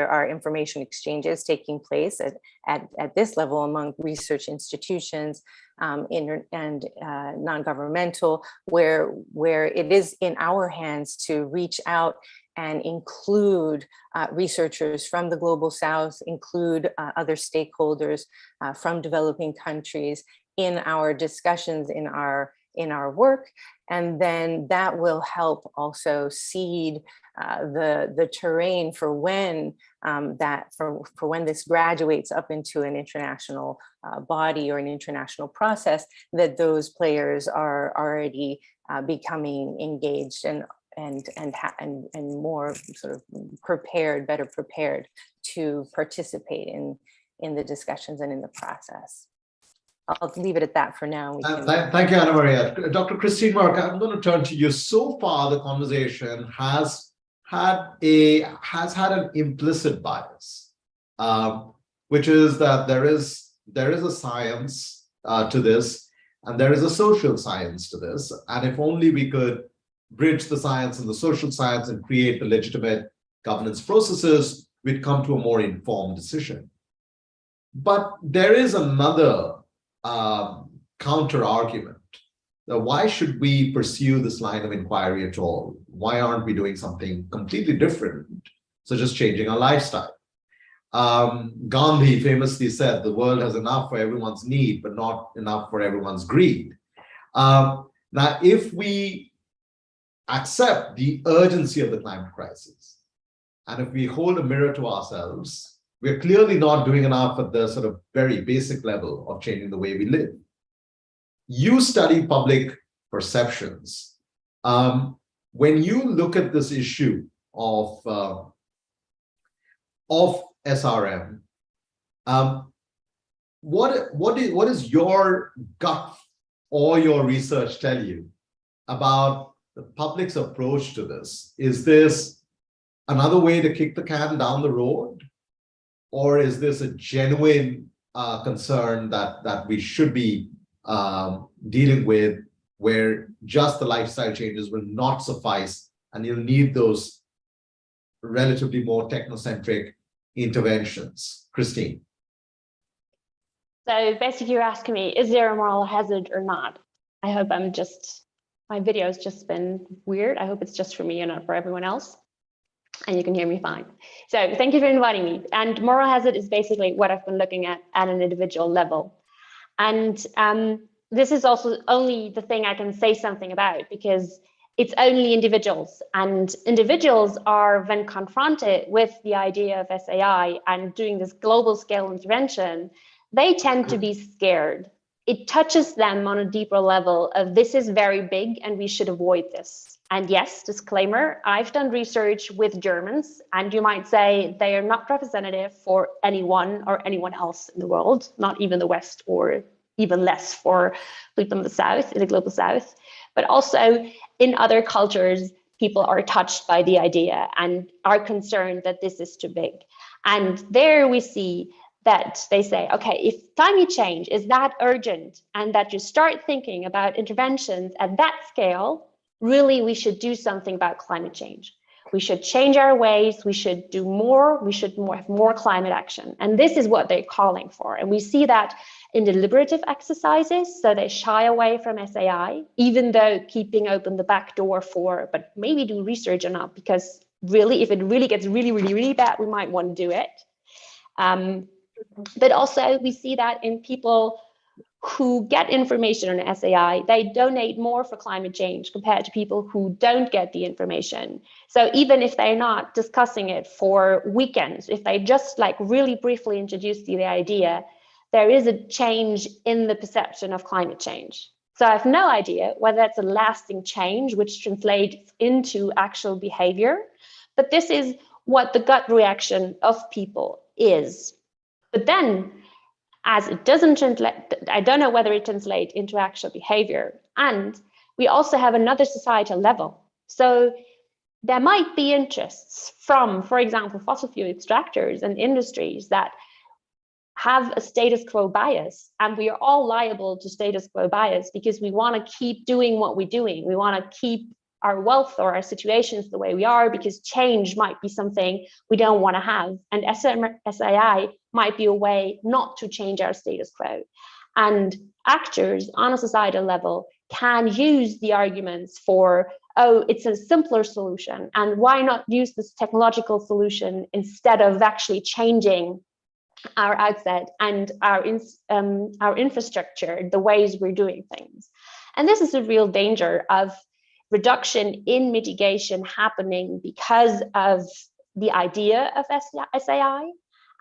our information exchange is taking place at this level among research institutions and non-governmental, where it is in our hands to reach out and include researchers from the Global South, include other stakeholders from developing countries in our discussions, in our work, and then that will help also seed the terrain for when for when this graduates up into an international body or an international process, that those players are already becoming engaged and more sort of better prepared to participate in the discussions and in the process. I'll leave it at that for now. Thank you, Anna Maria. Dr. Christine Merk, I'm going to turn to you. So far, the conversation has had an implicit bias, which is that there is a science to this, and there is a social science to this. And if only we could bridge the science and the social science and create the legitimate governance processes, we'd come to a more informed decision. But there is another counter argument. Why should we pursue this line of inquiry at all? Why aren't we doing something completely different, such as changing our lifestyle? Gandhi famously said, the world has enough for everyone's need, but not enough for everyone's greed. Now, if we accept the urgency of the climate crisis, and if we hold a mirror to ourselves, we're clearly not doing enough at the sort of very basic level of changing the way we live. You study public perceptions. When you look at this issue of SRM, what is your gut or your research tell you about the public's approach to this? Is this another way to kick the can down the road? Or is this a genuine concern that we should be dealing with, where just the lifestyle changes will not suffice and you'll need those relatively more technocentric interventions? Christine. So basically you're asking me, is there a moral hazard or not? I hope my video has just been weird. I hope it's just for me and not for everyone else. And you can hear me fine. So thank you for inviting me. And moral hazard is basically what I've been looking at an individual level. And this is also only the thing I can say something about, because it's only individuals. And individuals are, when confronted with the idea of SAI and doing this global scale intervention, they tend to be scared. It touches them on a deeper level of, this is very big and we should avoid this. And yes, disclaimer, I've done research with Germans, and you might say they are not representative for anyone or anyone else in the world, not even the West, or even less for people in the South, in the global South. But also in other cultures, people are touched by the idea and are concerned that this is too big. And there we see that they say, okay, if climate change is that urgent and that you start thinking about interventions at that scale, really, we should do something about climate change. We should change our ways. We should do more. We should have more climate action. And this is what they're calling for. And we see that in deliberative exercises. So they shy away from SAI, even though keeping open the back door for, but maybe do research or not, because really, if it really gets really, really, really bad, we might want to do it. But also we see that in people who get information on SAI, they donate more for climate change compared to people who don't get the information. So even if they're not discussing it for weekends, if they just like really briefly introduce the idea, there is a change in the perception of climate change. So I have no idea whether that's a lasting change, which translates into actual behavior, but this is what the gut reaction of people is. But then, as it doesn't translate, I don't know whether it translates into actual behavior. And we also have another societal level. So there might be interests from, for example, fossil fuel extractors and industries that have a status quo bias, and we are all liable to status quo bias because we want to keep doing what we're doing. We want to keep our wealth or our situations the way we are because change might be something we don't want to have. And SAI might be a way not to change our status quo. And actors on a societal level can use the arguments for, oh, it's a simpler solution, and why not use this technological solution instead of actually changing our outset and our infrastructure, the ways we're doing things. And this is a real danger of reduction in mitigation happening because of the idea of SAI.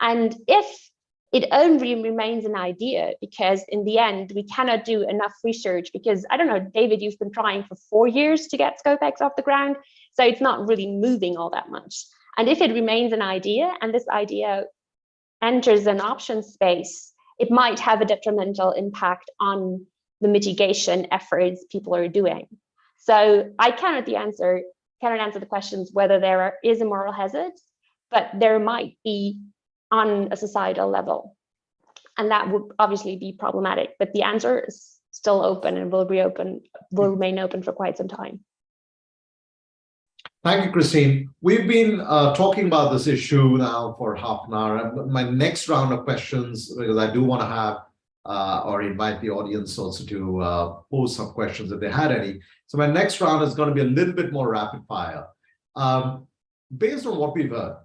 And if it only remains an idea, because in the end, we cannot do enough research because, I don't know, David, you've been trying for 4 years to get ScopeX off the ground, so it's not really moving all that much. And if it remains an idea and this idea enters an option space, it might have a detrimental impact on the mitigation efforts people are doing. So I cannot answer the questions whether there is a moral hazard, but there might be on a societal level. And that would obviously be problematic, but the answer is still open and will remain open for quite some time. Thank you, Christine. We've been talking about this issue now for half an hour. My next round of questions, because I do want to have or invite the audience also to pose some questions if they had any. So my next round is going to be a little bit more rapid fire. Based on what we've heard,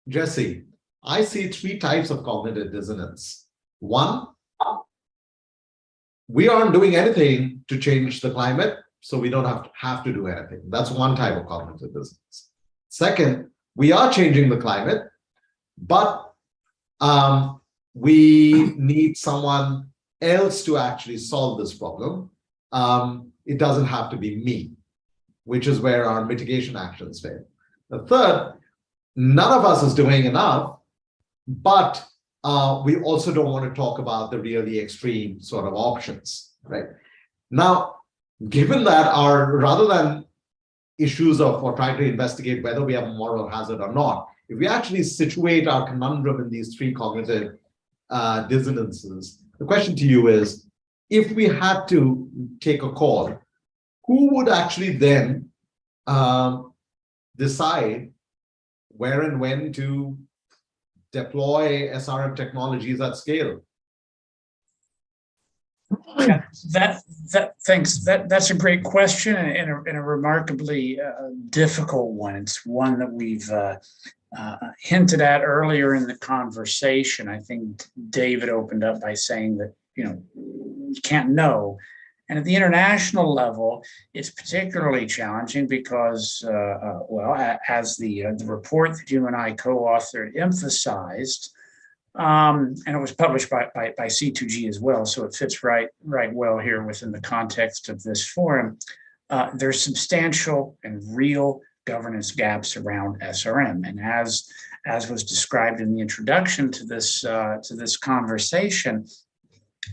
Jesse, I see 3 types of cognitive dissonance. 1, we aren't doing anything to change the climate, so we don't have to do anything. That's one type of cognitive dissonance. Second, we are changing the climate, but we need someone else to actually solve this problem. It doesn't have to be me, which is where our mitigation actions fail. The third, none of us is doing enough, but we also don't want to talk about the really extreme sort of options, right? Now, given that rather than issues of or trying to investigate whether we have a moral hazard or not, if we actually situate our conundrum in these 3 cognitive dissonances, the question to you is, if we had to take a call, who would actually then decide where and when to deploy SRM technologies at scale? Yeah, thanks. That's a great question and a remarkably difficult one. It's one that we've hinted at earlier in the conversation. I think David opened up by saying that, you can't know. And at the international level, it's particularly challenging because, as the report that you and I co-authored emphasized, and it was published by C2G as well, so it fits right well here within the context of this forum. There's substantial and real governance gaps around SRM, and as was described in the introduction to this conversation,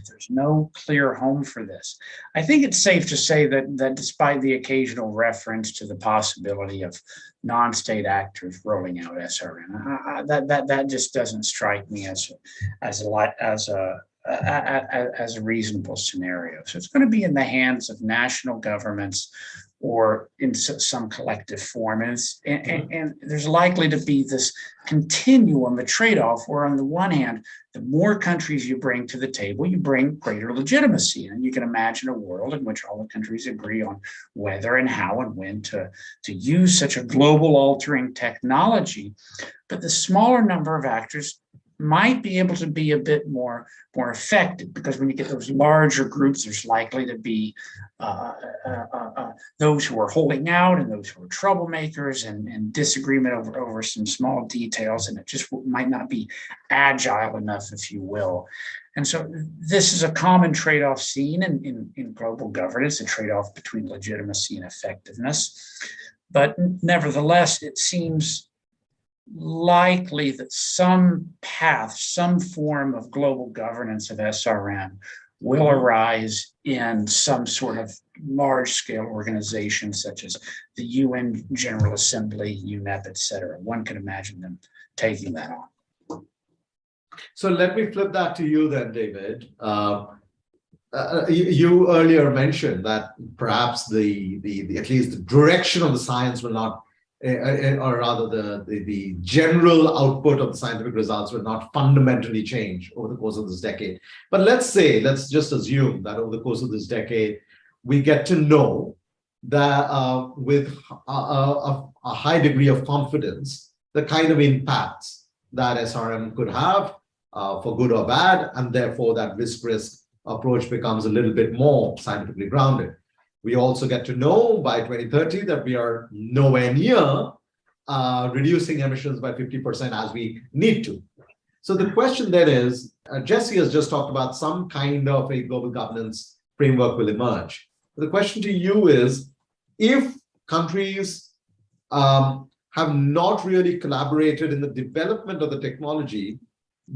there's no clear home for this. I think it's safe to say that despite the occasional reference to the possibility of non-state actors rolling out SRM, that just doesn't strike me as a reasonable scenario. So it's going to be in the hands of national governments or in some collective form. And there's likely to be this continuum, a trade-off, where on the one hand, the more countries you bring to the table, you bring greater legitimacy. And you can imagine a world in which all the countries agree on whether and how and when to use such a global altering technology. But the smaller number of actors might be able to be a bit more effective, because when you get those larger groups, there's likely to be those who are holding out and those who are troublemakers, and disagreement over some small details, and it just might not be agile enough, if you will. And so this is a common trade-off seen in global governance, a trade-off between legitimacy and effectiveness. But nevertheless, it seems likely that some path, some form of global governance of SRM will arise in some sort of large-scale organization, such as the UN General Assembly, UNEP, et cetera. One can imagine them taking that on. So let me flip that to you then, David. You earlier mentioned that perhaps the at least the direction of the science will not, or rather the general output of the scientific results will not fundamentally change over the course of this decade. But let's just assume that over the course of this decade, we get to know that with a high degree of confidence, the kind of impacts that SRM could have for good or bad, and therefore that risk approach becomes a little bit more scientifically grounded. We also get to know by 2030 that we are nowhere near reducing emissions by 50% as we need to. So the question then is, Jesse has just talked about some kind of a global governance framework will emerge. The question to you is, if countries have not really collaborated in the development of the technology,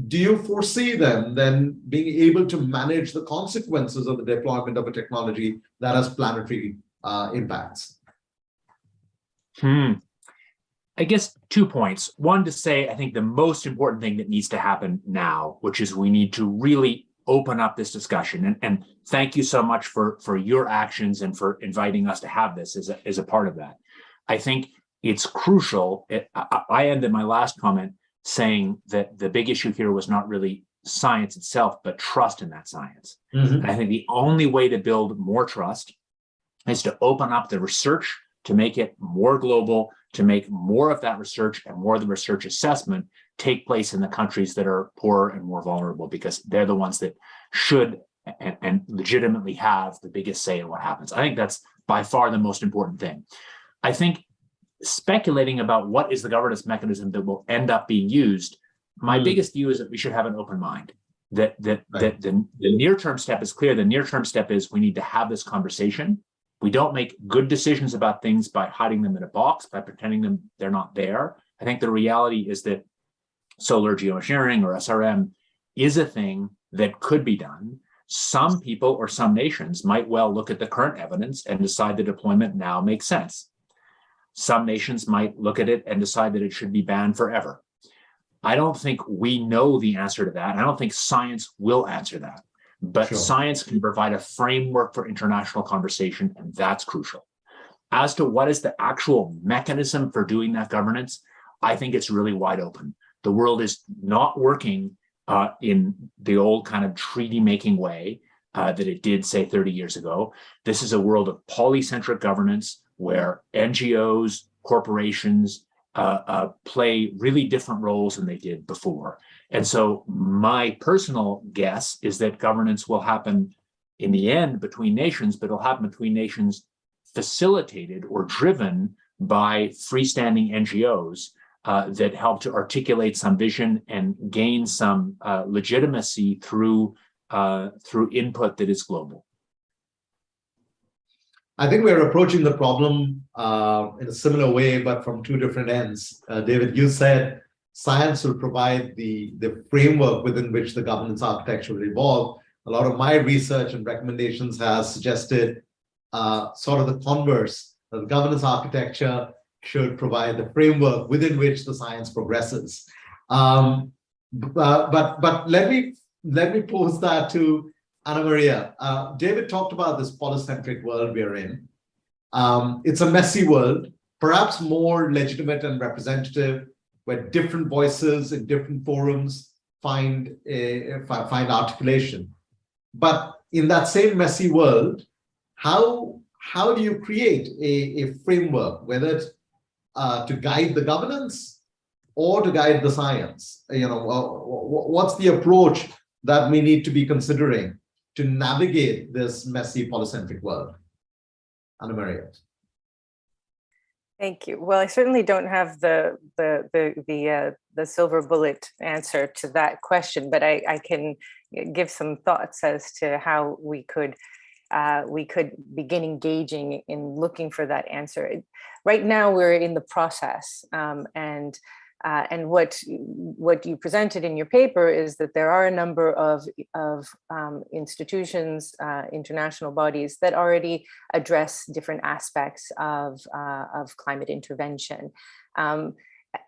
do you foresee them then being able to manage the consequences of the deployment of a technology that has planetary impacts? I guess 2 points. One, to say, I think the most important thing that needs to happen now, which is we need to really open up this discussion. And thank you so much for your actions and for inviting us to have this as a part of that. I think it's crucial. I ended my last comment saying that the big issue here was not really science itself, but trust in that science. And I think the only way to build more trust is to open up the research, to make it more global, to make more of that research and more of the research assessment take place in the countries that are poorer and more vulnerable, because they're the ones that should and legitimately have the biggest say in what happens. I think that's by far the most important thing. I think speculating about what is the governance mechanism that will end up being used, my biggest view is that we should have an open mind. That the near-term step is clear. The near-term step is we need to have this conversation. We don't make good decisions about things by hiding them in a box, by pretending they're not there. I think the reality is that solar geoengineering or SRM is a thing that could be done. Some people or some nations might well look at the current evidence and decide the deployment now makes sense. Some nations might look at it and decide that it should be banned forever. I don't think we know the answer to that. I don't think science will answer that. But science can provide a framework for international conversation, and that's crucial. As to what is the actual mechanism for doing that governance, I think it's really wide open. The world is not working in the old kind of treaty-making way that it did, say, 30 years ago. This is a world of polycentric governance where NGOs, corporations play really different roles than they did before. And so my personal guess is that governance will happen in the end between nations, but it'll happen between nations facilitated or driven by freestanding NGOs that help to articulate some vision and gain some legitimacy through input that is global. I think we're approaching the problem in a similar way, but from two different ends. David, you said science will provide the framework within which the governance architecture will evolve. A lot of my research and recommendations has suggested sort of the converse. The governance architecture should provide the framework within which the science progresses. But let me pose that to Anna Maria. David talked about this polycentric world we're in. It's a messy world, perhaps more legitimate and representative, where different voices in different forums find articulation. But in that same messy world, how do you create a framework, whether it's to guide the governance or to guide the science? What's the approach that we need to be considering to navigate this messy polycentric world? Anna Maria. Thank you. Well, I certainly don't have the silver bullet answer to that question, but I can give some thoughts as to how we could begin engaging in looking for that answer. Right now, we're in the process, and what you presented in your paper is that there are a number of institutions, international bodies that already address different aspects of climate intervention.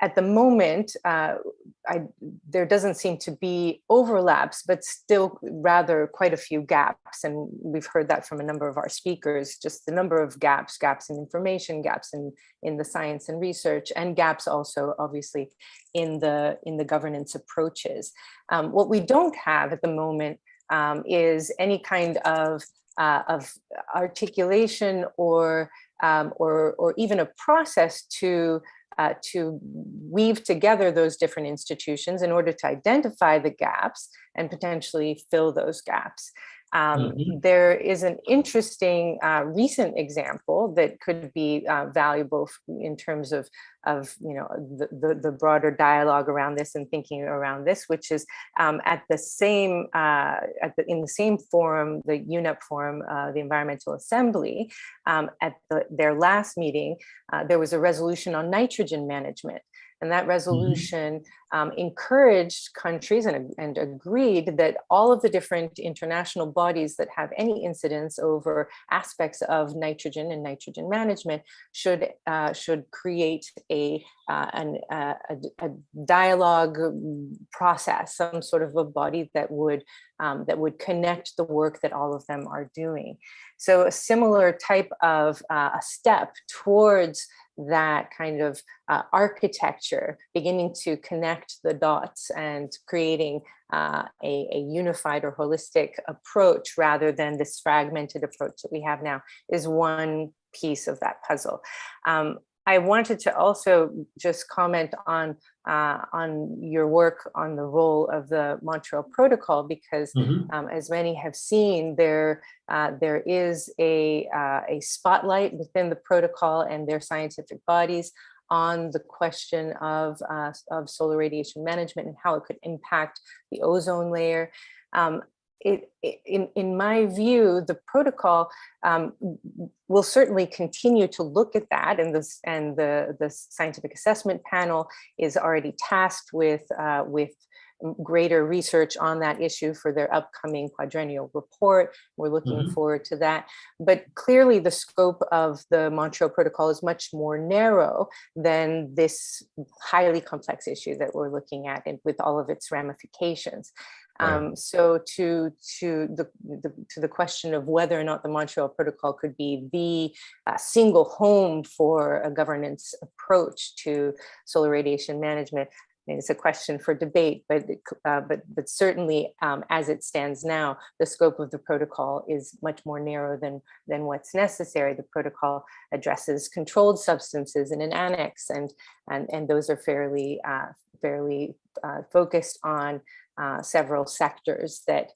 At the moment, there doesn't seem to be overlaps, but still rather quite a few gaps. And we've heard that from a number of our speakers, just the number of gaps in information, gaps in the science and research, and gaps also obviously in the governance approaches. What we don't have at the moment is any kind of articulation or even a process to weave together those different institutions in order to identify the gaps and potentially fill those gaps. There is an interesting recent example that could be valuable in terms of the broader dialogue around this and thinking around this, which is in the same forum, the UNEP forum, the Environmental Assembly, at their last meeting, there was a resolution on nitrogen management. And that resolution encouraged countries and agreed that all of the different international bodies that have any incidence over aspects of nitrogen and nitrogen management should create a dialogue process, some sort of a body that would connect the work that all of them are doing. So a similar type of a step towards that kind of architecture, beginning to connect the dots and creating a unified or holistic approach rather than this fragmented approach that we have now, is one piece of that puzzle. I wanted to also just comment on your work on the role of the Montreal Protocol, because as many have seen, there is a spotlight within the protocol and their scientific bodies on the question of solar radiation management and how it could impact the ozone layer. In my view, the protocol will certainly continue to look at that, and the scientific assessment panel is already tasked with greater research on that issue for their upcoming quadrennial report. We're looking forward to that. But clearly the scope of the Montreal Protocol is much more narrow than this highly complex issue that we're looking at, and with all of its ramifications. So to the question of whether or not the Montreal Protocol could be the single home for a governance approach to solar radiation management, it's a question for debate, but certainly as it stands now, the scope of the protocol is much more narrow than what's necessary. The protocol addresses controlled substances in an annex, and those are fairly focused on several sectors that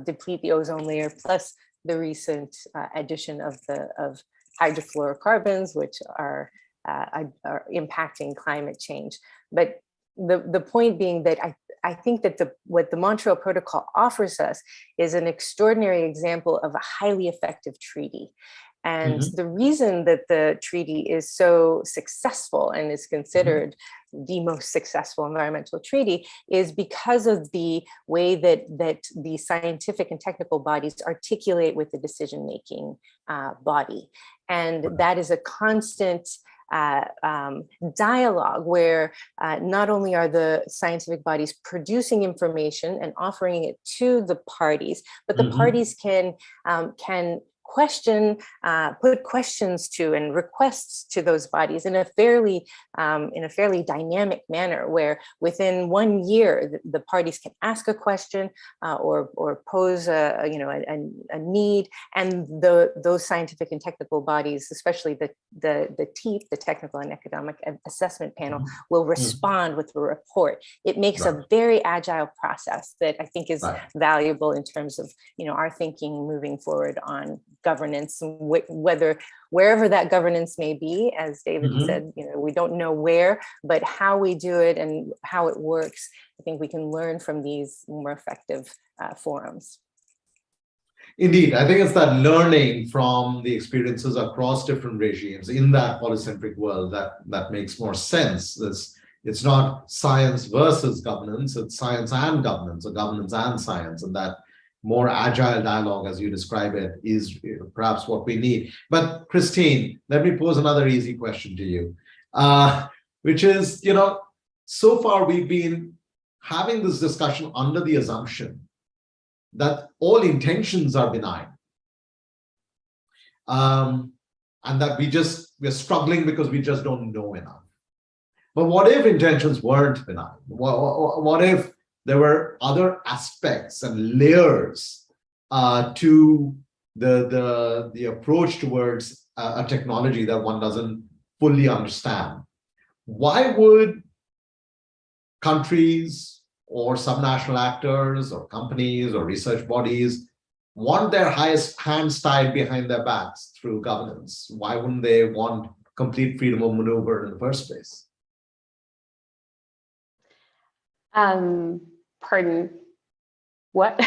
deplete the ozone layer, plus the recent addition of hydrofluorocarbons, which are impacting climate change. But the point being that I think that what the Montreal Protocol offers us is an extraordinary example of a highly effective treaty. And the reason that the treaty is so successful and is considered the most successful environmental treaty is because of the way that the scientific and technical bodies articulate with the decision-making body. And that is a constant dialogue where not only are the scientific bodies producing information and offering it to the parties, but the parties can put questions to and requests to those bodies in a fairly dynamic manner, where within 1 year the parties can ask a question or pose a need, and those scientific and technical bodies, especially the TEAP, the Technical and Economic Assessment Panel, will respond with a report. It makes a very agile process that I think is valuable in terms of our thinking moving forward on governance, wherever that governance may be. As David said, we don't know where, but how we do it and how it works, I think we can learn from these more effective forums. Indeed, I think it's that learning from the experiences across different regimes in that polycentric world that makes more sense. It's not science versus governance, it's science and governance, or governance and science, and that more agile dialogue, as you describe it, is perhaps what we need. But Christine, let me pose another easy question to you, which is, so far we've been having this discussion under the assumption that all intentions are benign, and that we're struggling because we just don't know enough. But what if intentions weren't benign? What if there were other aspects and layers to the approach towards a technology that one doesn't fully understand? Why would countries or subnational actors or companies or research bodies want their highest hands tied behind their backs through governance? Why wouldn't they want complete freedom of maneuver in the first place? Pardon, what?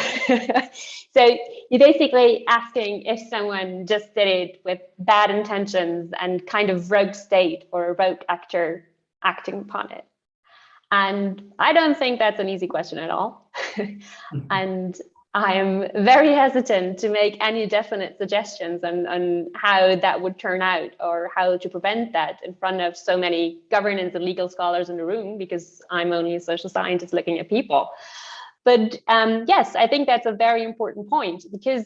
So you're basically asking if someone just did it with bad intentions and kind of rogue state or a rogue actor acting upon it. And I don't think that's an easy question at all. And I am very hesitant to make any definite suggestions on how that would turn out or how to prevent that in front of so many governance and legal scholars in the room, because I'm only a social scientist looking at people. But yes, I think that's a very important point, because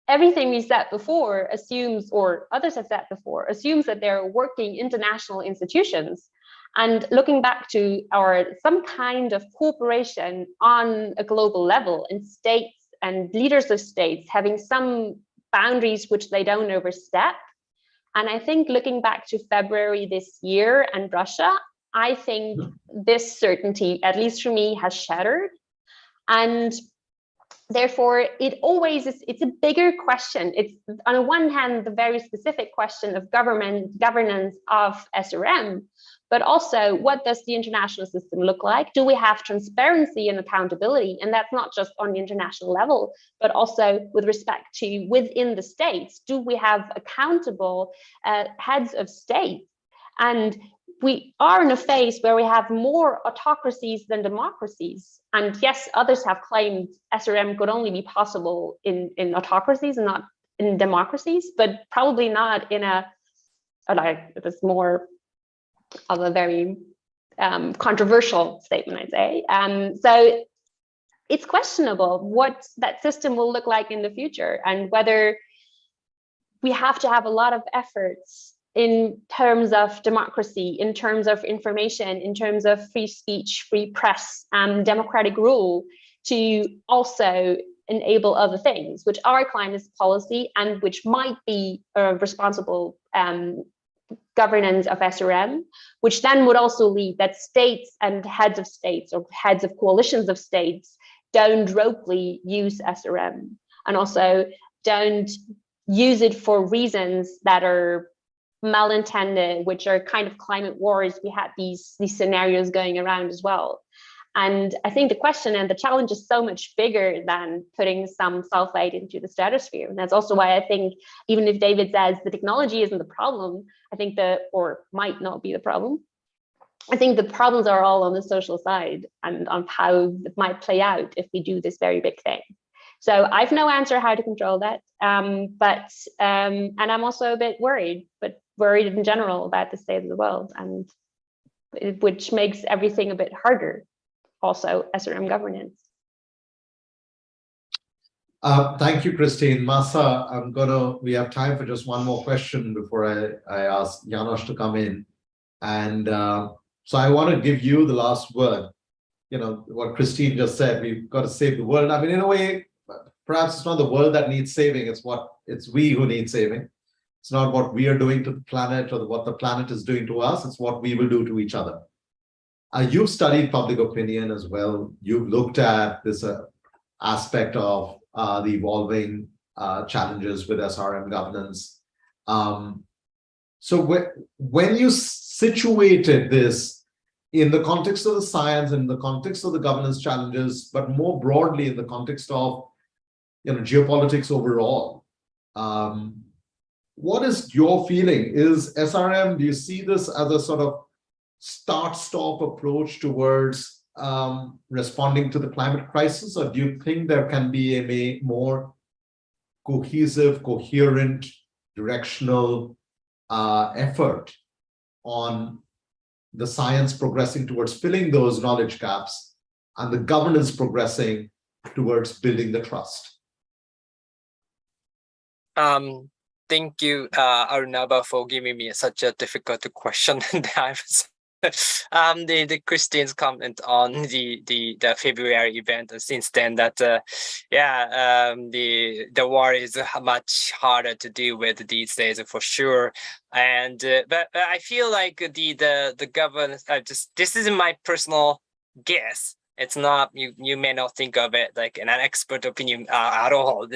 everything we said before assumes, or others have said before, assumes that there are working international institutions. And looking back to some kind of cooperation on a global level, in states and leaders of states having some boundaries which they don't overstep. And I think looking back to February this year and Russia, I think this certainty, at least for me, has shattered. And therefore, it's a bigger question. It's, on the one hand, the very specific question of governance of SRM, but also, what does the international system look like? Do we have transparency and accountability? And that's not just on the international level, but also with respect to within the states. Do we have accountable heads of state? And we are in a phase where we have more autocracies than democracies. And yes, others have claimed SRM could only be possible in autocracies and not in democracies, but probably not in it's more of a very controversial statement, I'd say. So it's questionable what that system will look like in the future, and whether we have to have a lot of efforts in terms of democracy, in terms of information, in terms of free speech, free press, democratic rule, to also enable other things, which are climate policy and which might be a responsible governance of SRM, which then would also lead that states and heads of states or heads of coalitions of states don't roguely use SRM, and also don't use it for reasons that are malintended, which are kind of climate wars. We had these scenarios going around as well. And I think the question and the challenge is so much bigger than putting some sulfate into the stratosphere. And that's also why I think, even if David says the technology isn't the problem, I think or might not be the problem, I think the problems are all on the social side and on how it might play out if we do this very big thing. So I've no answer how to control that, and I'm also a bit worried in general about the state of the world, and which makes everything a bit harder. Also, SRM governance. Thank you, Christine. Masa, we have time for just one more question before I ask Janosch to come in. And so I want to give you the last word. You know, what Christine just said, we've got to save the world. I mean, in a way, perhaps it's not the world that needs saving, it's we who need saving. It's not what we are doing to the planet or what the planet is doing to us, it's what we will do to each other. You've studied public opinion as well. You've looked at this aspect of the evolving challenges with SRM governance. So when you situated this in the context of the science, in the context of the governance challenges, but more broadly in the context of geopolitics overall, what is your feeling? Is SRM, do you see this as a sort of start-stop approach towards responding to the climate crisis, or do you think there can be a more cohesive, coherent, directional effort on the science progressing towards filling those knowledge gaps and the governance progressing towards building the trust? Thank you, Arunabha, for giving me such a difficult question. The Christine's comment on the February event. Since then, that the war is much harder to deal with these days for sure. And but I feel like the government. This is my personal guess. It's not, you may not think of it like an expert opinion at all.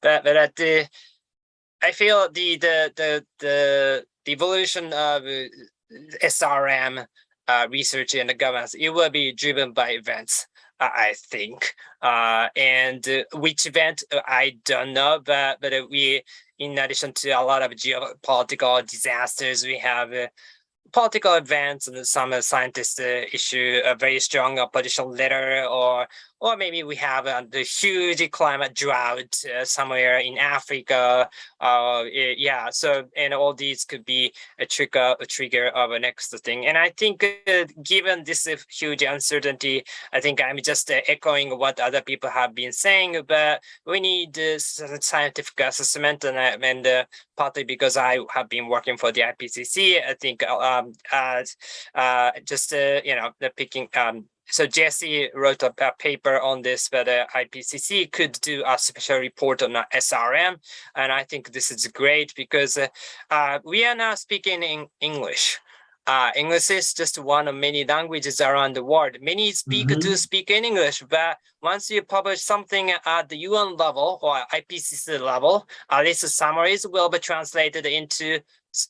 But I feel the evolution of SRM research and the governance, it will be driven by events, I think. And which event, I don't know, but we, in addition to a lot of geopolitical disasters, we have political events, and some scientists issue a very strong opposition letter, or maybe we have the huge climate drought somewhere in Africa. So, and all these could be a trigger of a next thing. And I think given this huge uncertainty, I think I'm just echoing what other people have been saying, but we need scientific assessment, and partly because I have been working for the IPCC, I think the picking. So Jesse wrote a paper on this, but IPCC could do a special report on SRM, and I think this is great because we are now speaking in English. English is just one of many languages around the world. Many do speak in English, but once you publish something at the UN level or IPCC level, at least summaries will be translated into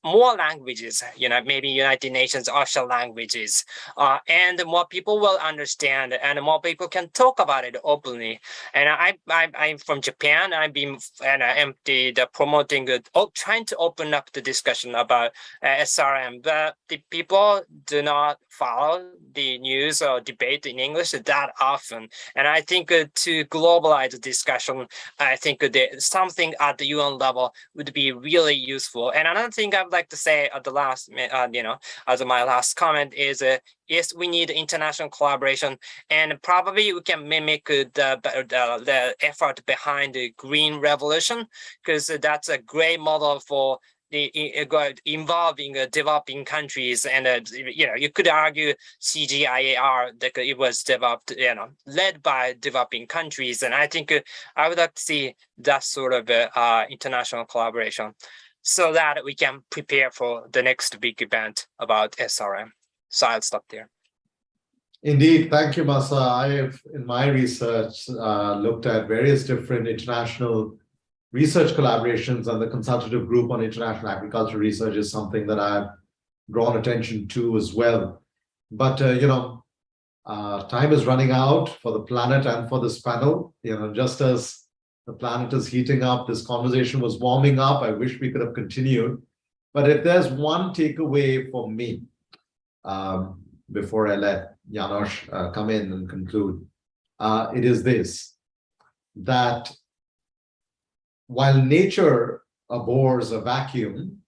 more languages, maybe United Nations official languages, and more people will understand, and more people can talk about it openly. And I'm from Japan. I've been promoting, trying to open up the discussion about SRM, but the people do not follow the news or debate in English that often. And I think to globalize the discussion, I think something at the UN level would be really useful. And another thing I'd like to say at the last, as my last comment is, yes, we need international collaboration, and probably we can mimic the effort behind the Green Revolution, because that's a great model for involving developing countries. And you could argue CGIAR that it was developed, led by developing countries, and I think I would like to see that sort of international collaboration, so that we can prepare for the next big event about SRM. So I'll stop there. Indeed, thank you, Masa. I have, in my research, looked at various different international research collaborations, and the Consultative Group on International Agriculture Research is something that I've drawn attention to as well. But, time is running out for the planet and for this panel. Just as the planet is heating up, this conversation was warming up. I wish we could have continued. But if there's one takeaway for me, before I let Janosch come in and conclude, it is this, that while nature abhors a vacuum,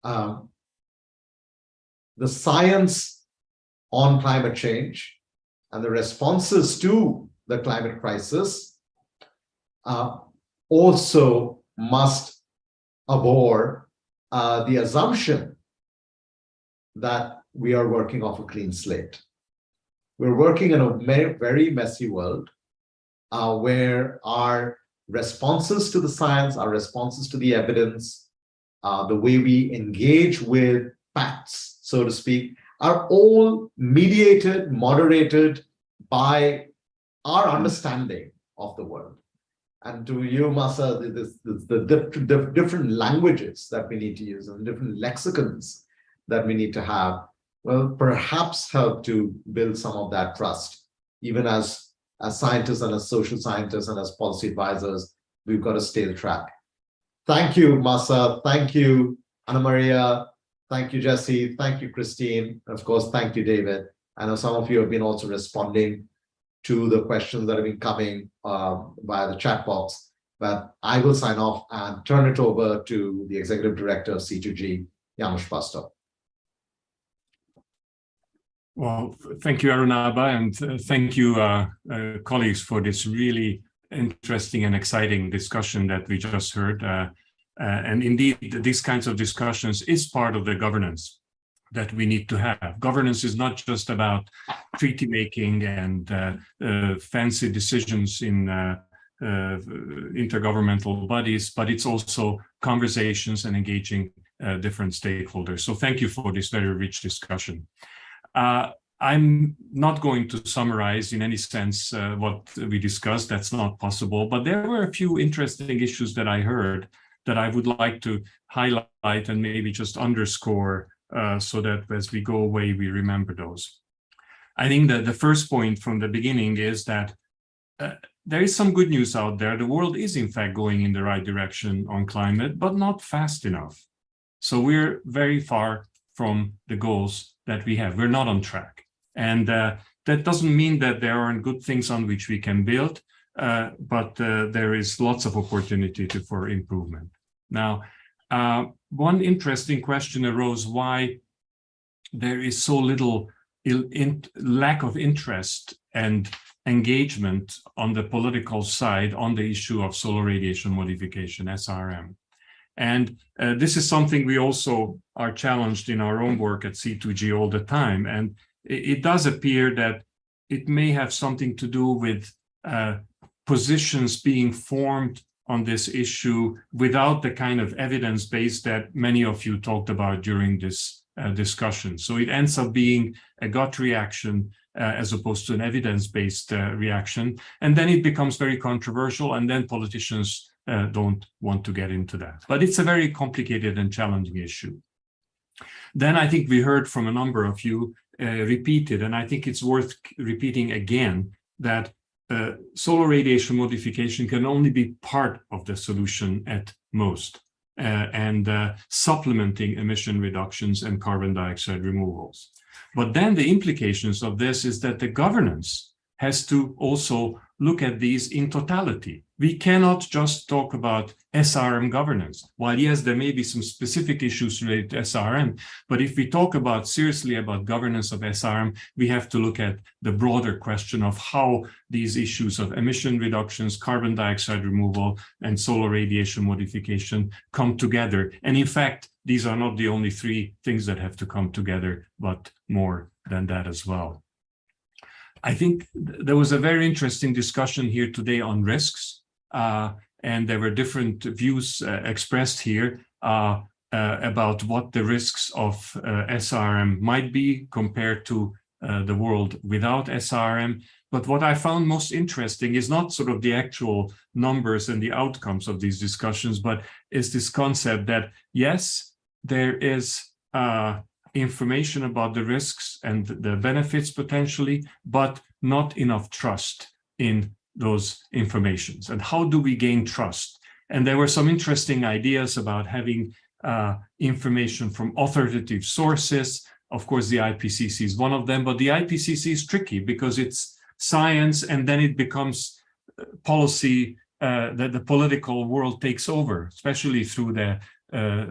the science on climate change and the responses to the climate crisis also must abhor the assumption that we are working off a clean slate. We're working in a very messy world where our responses to the science, our responses to the evidence, the way we engage with facts, so to speak, are all mediated, moderated by our understanding of the world. And to you, Masa, the different languages that we need to use and different lexicons that we need to have will perhaps help to build some of that trust. Even as scientists and as social scientists and as policy advisors, we've got to stay the track. Thank you, Masa. Thank you, Ana Maria. Thank you, Jesse. Thank you, Christine. Of course, thank you, David. I know some of you have been also responding to the questions that have been coming via the chat box, but I will sign off and turn it over to the Executive Director of C2G, Janusz Pastor. Well, thank you, Arunabha, and thank you, colleagues, for this really interesting and exciting discussion that we just heard. And indeed, these kinds of discussions is part of the governance that we need to have. Governance is not just about treaty making and fancy decisions in intergovernmental bodies, but it's also conversations and engaging different stakeholders. So thank you for this very rich discussion. I'm not going to summarize in any sense what we discussed. That's not possible, but there were a few interesting issues that I heard that I would like to highlight and maybe just underscore so that as we go away, we remember those. I think that the first point from the beginning is that there is some good news out there. The world is in fact going in the right direction on climate, but not fast enough. So we're very far from the goals that we have. We're not on track. And that doesn't mean that there aren't good things on which we can build, but there is lots of opportunity for improvement. Now, one interesting question arose why there is so little lack of interest and engagement on the political side on the issue of solar radiation modification, SRM. And this is something we also are challenged in our own work at C2G all the time. And it does appear that it may have something to do with positions being formed on this issue without the kind of evidence base that many of you talked about during this discussion. So it ends up being a gut reaction as opposed to an evidence-based reaction. And then it becomes very controversial, and then politicians don't want to get into that. But it's a very complicated and challenging issue. Then I think we heard from a number of you repeated, and I think it's worth repeating again, that solar radiation modification can only be part of the solution at most, and supplementing emission reductions and carbon dioxide removals. But then the implications of this is that the governance has to also look at these in totality. We cannot just talk about SRM governance. While yes, there may be some specific issues related to SRM, but if we talk seriously about governance of SRM, we have to look at the broader question of how these issues of emission reductions, carbon dioxide removal, and solar radiation modification come together. And in fact, these are not the only three things that have to come together, but more than that as well. I think there was a very interesting discussion here today on risks, and there were different views expressed here about what the risks of SRM might be compared to the world without SRM. But what I found most interesting is not sort of the actual numbers and the outcomes of these discussions, but is this concept that, yes, there is information about the risks and the benefits potentially, but not enough trust in those informations. And how do we gain trust? And there were some interesting ideas about having information from authoritative sources. Of course, the IPCC is one of them, but the IPCC is tricky because it's science, and then it becomes policy that the political world takes over, especially through the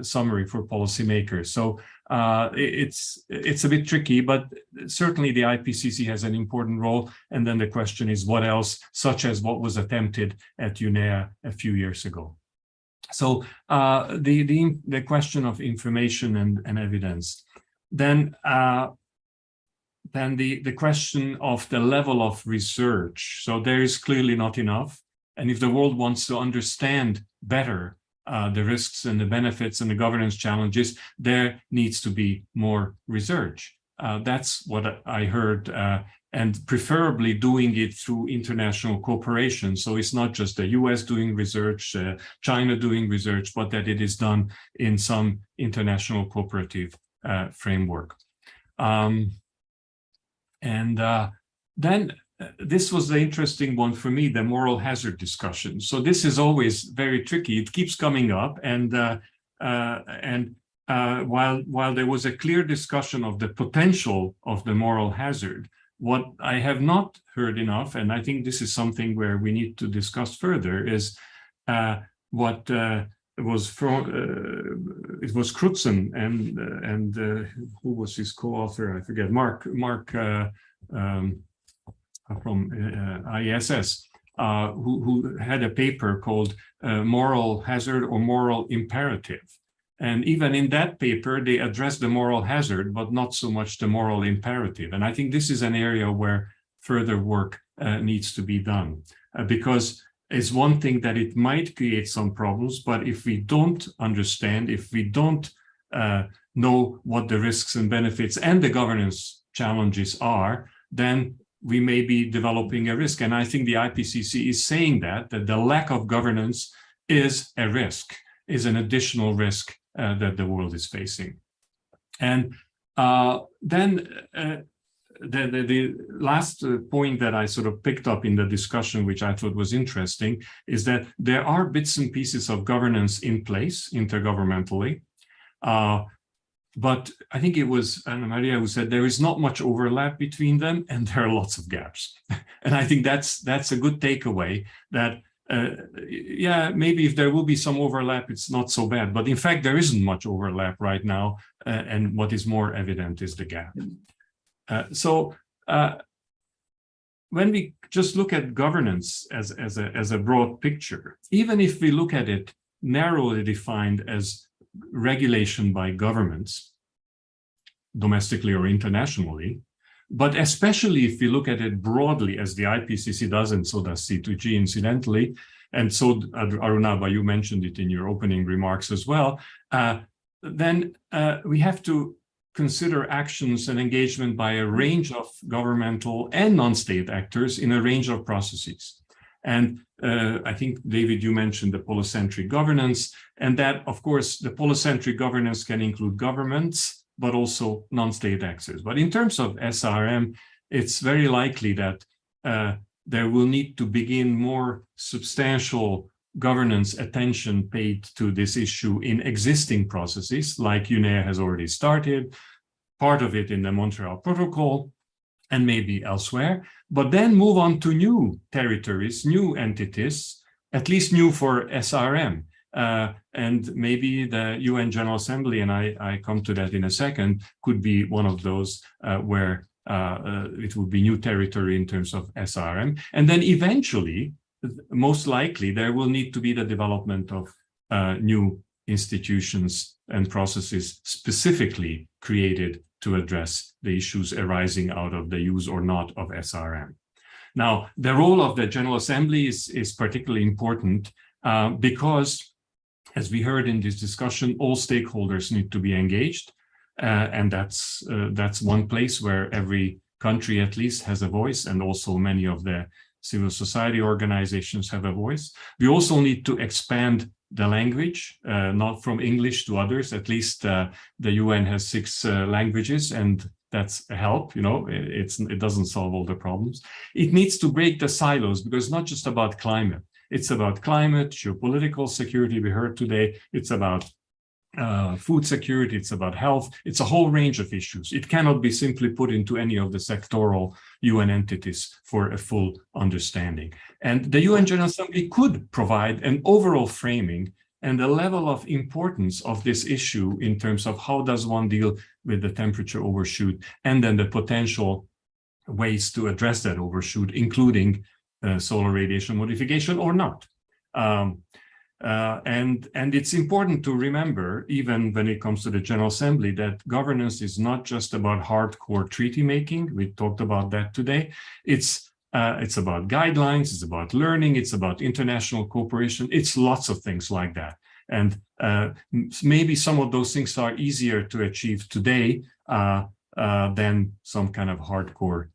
summary for policymakers. So it's a bit tricky, but certainly the IPCC has an important role. And then the question is what else, such as what was attempted at UNEA a few years ago. So the question of information and evidence. Then the question of the level of research. So there is clearly not enough. And if the world wants to understand better the risks and the benefits and the governance challenges, there needs to be more research. That's what I heard, and preferably doing it through international cooperation. So it's not just the US doing research, China doing research, but that it is done in some international cooperative framework. Then this was the interesting one for me, the moral hazard discussion. So this is always very tricky. It keeps coming up, and while there was a clear discussion of the potential of the moral hazard, what I have not heard enough, and I think this is something where we need to discuss further, is what was from it was Crutzen and who was his co-author? I forget. Mark from ISS, who had a paper called Moral Hazard or Moral Imperative. And even in that paper, they addressed the moral hazard, but not so much the moral imperative. And I think this is an area where further work needs to be done, because it's one thing that it might create some problems, but if we don't understand, if we don't know what the risks and benefits and the governance challenges are, then we may be developing a risk. And I think the IPCC is saying that the lack of governance is a risk, is an additional risk that the world is facing. And then the last point that I sort of picked up in the discussion, which I thought was interesting, is that there are bits and pieces of governance in place intergovernmentally. But I think it was Anna Maria who said there is not much overlap between them, and there are lots of gaps. And I think that's a good takeaway, that yeah, maybe if there will be some overlap, it's not so bad. But in fact, there isn't much overlap right now. And what is more evident is the gap. So when we just look at governance as a broad picture, even if we look at it narrowly defined as regulation by governments, domestically or internationally, but especially if we look at it broadly as the IPCC does, and so does C2G incidentally, and so Arunabha, you mentioned it in your opening remarks as well, then we have to consider actions and engagement by a range of governmental and non-state actors in a range of processes. And I think, David, you mentioned the polycentric governance, and that, of course, the polycentric governance can include governments, but also non-state actors. But in terms of SRM, it's very likely that there will need to begin more substantial governance attention paid to this issue in existing processes, like UNEA has already started, part of it in the Montreal Protocol, and maybe elsewhere, but then move on to new territories, new entities, at least new for SRM. And maybe the UN General Assembly, and I come to that in a second, could be one of those where it would be new territory in terms of SRM. And then eventually, most likely, there will need to be the development of new institutions and processes specifically created to address the issues arising out of the use or not of SRM. Now, the role of the General Assembly is particularly important because, as we heard in this discussion, all stakeholders need to be engaged. And that's one place where every country at least has a voice, and also many of the civil society organizations have a voice. We also need to expand the language, not from English to others. At least the UN has 6 languages, and that's a help. You know, it doesn't solve all the problems. It needs to break the silos, because it's not just about climate. It's about climate, geopolitical security, we heard today. It's about food security, it's about health. It's a whole range of issues. It cannot be simply put into any of the sectoral UN entities for a full understanding. And the UN General Assembly could provide an overall framing and the level of importance of this issue in terms of how does one deal with the temperature overshoot, and then the potential ways to address that overshoot, including solar radiation modification or not. And it's important to remember, even when it comes to the General Assembly, that governance is not just about hardcore treaty making. We talked about that today. It's about guidelines, it's about learning, it's about international cooperation. It's lots of things like that. And maybe some of those things are easier to achieve today than some kind of hardcore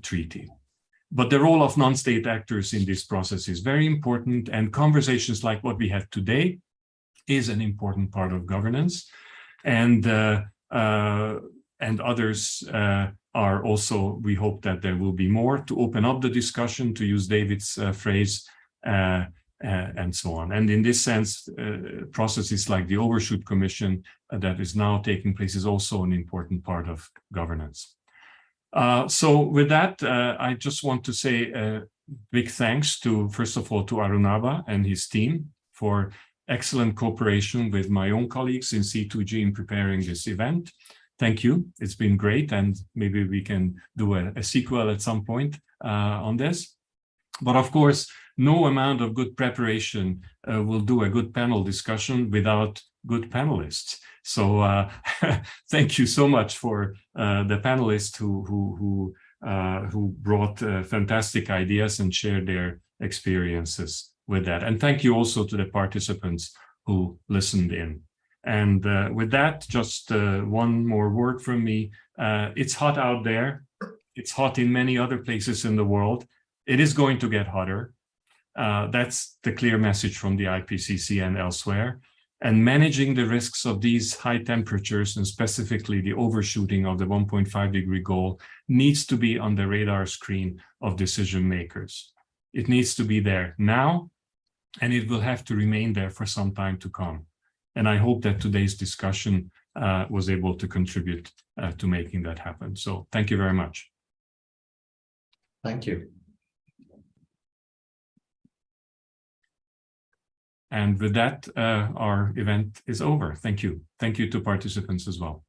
treaty. But the role of non-state actors in this process is very important, and conversations like what we have today is an important part of governance. And others are also, we hope that there will be more to open up the discussion, to use David's phrase, and so on. And in this sense, processes like the Overshoot Commission that is now taking place is also an important part of governance. So with that, I just want to say a big thanks to, first of all, to Arunabha and his team for excellent cooperation with my own colleagues in C2G in preparing this event. Thank you. It's been great, and maybe we can do a sequel at some point on this. But of course, no amount of good preparation will do a good panel discussion without good panelists. So thank you so much for the panelists who brought fantastic ideas and shared their experiences with that. And thank you also to the participants who listened in. And with that, just one more word from me. It's hot out there. It's hot in many other places in the world. It is going to get hotter. That's the clear message from the IPCC and elsewhere. And managing the risks of these high temperatures, and specifically the overshooting of the 1.5 degree goal, needs to be on the radar screen of decision makers. It needs to be there now, and it will have to remain there for some time to come. And I hope that today's discussion was able to contribute to making that happen. So thank you very much. Thank you. And with that, our event is over. Thank you. Thank you to participants as well.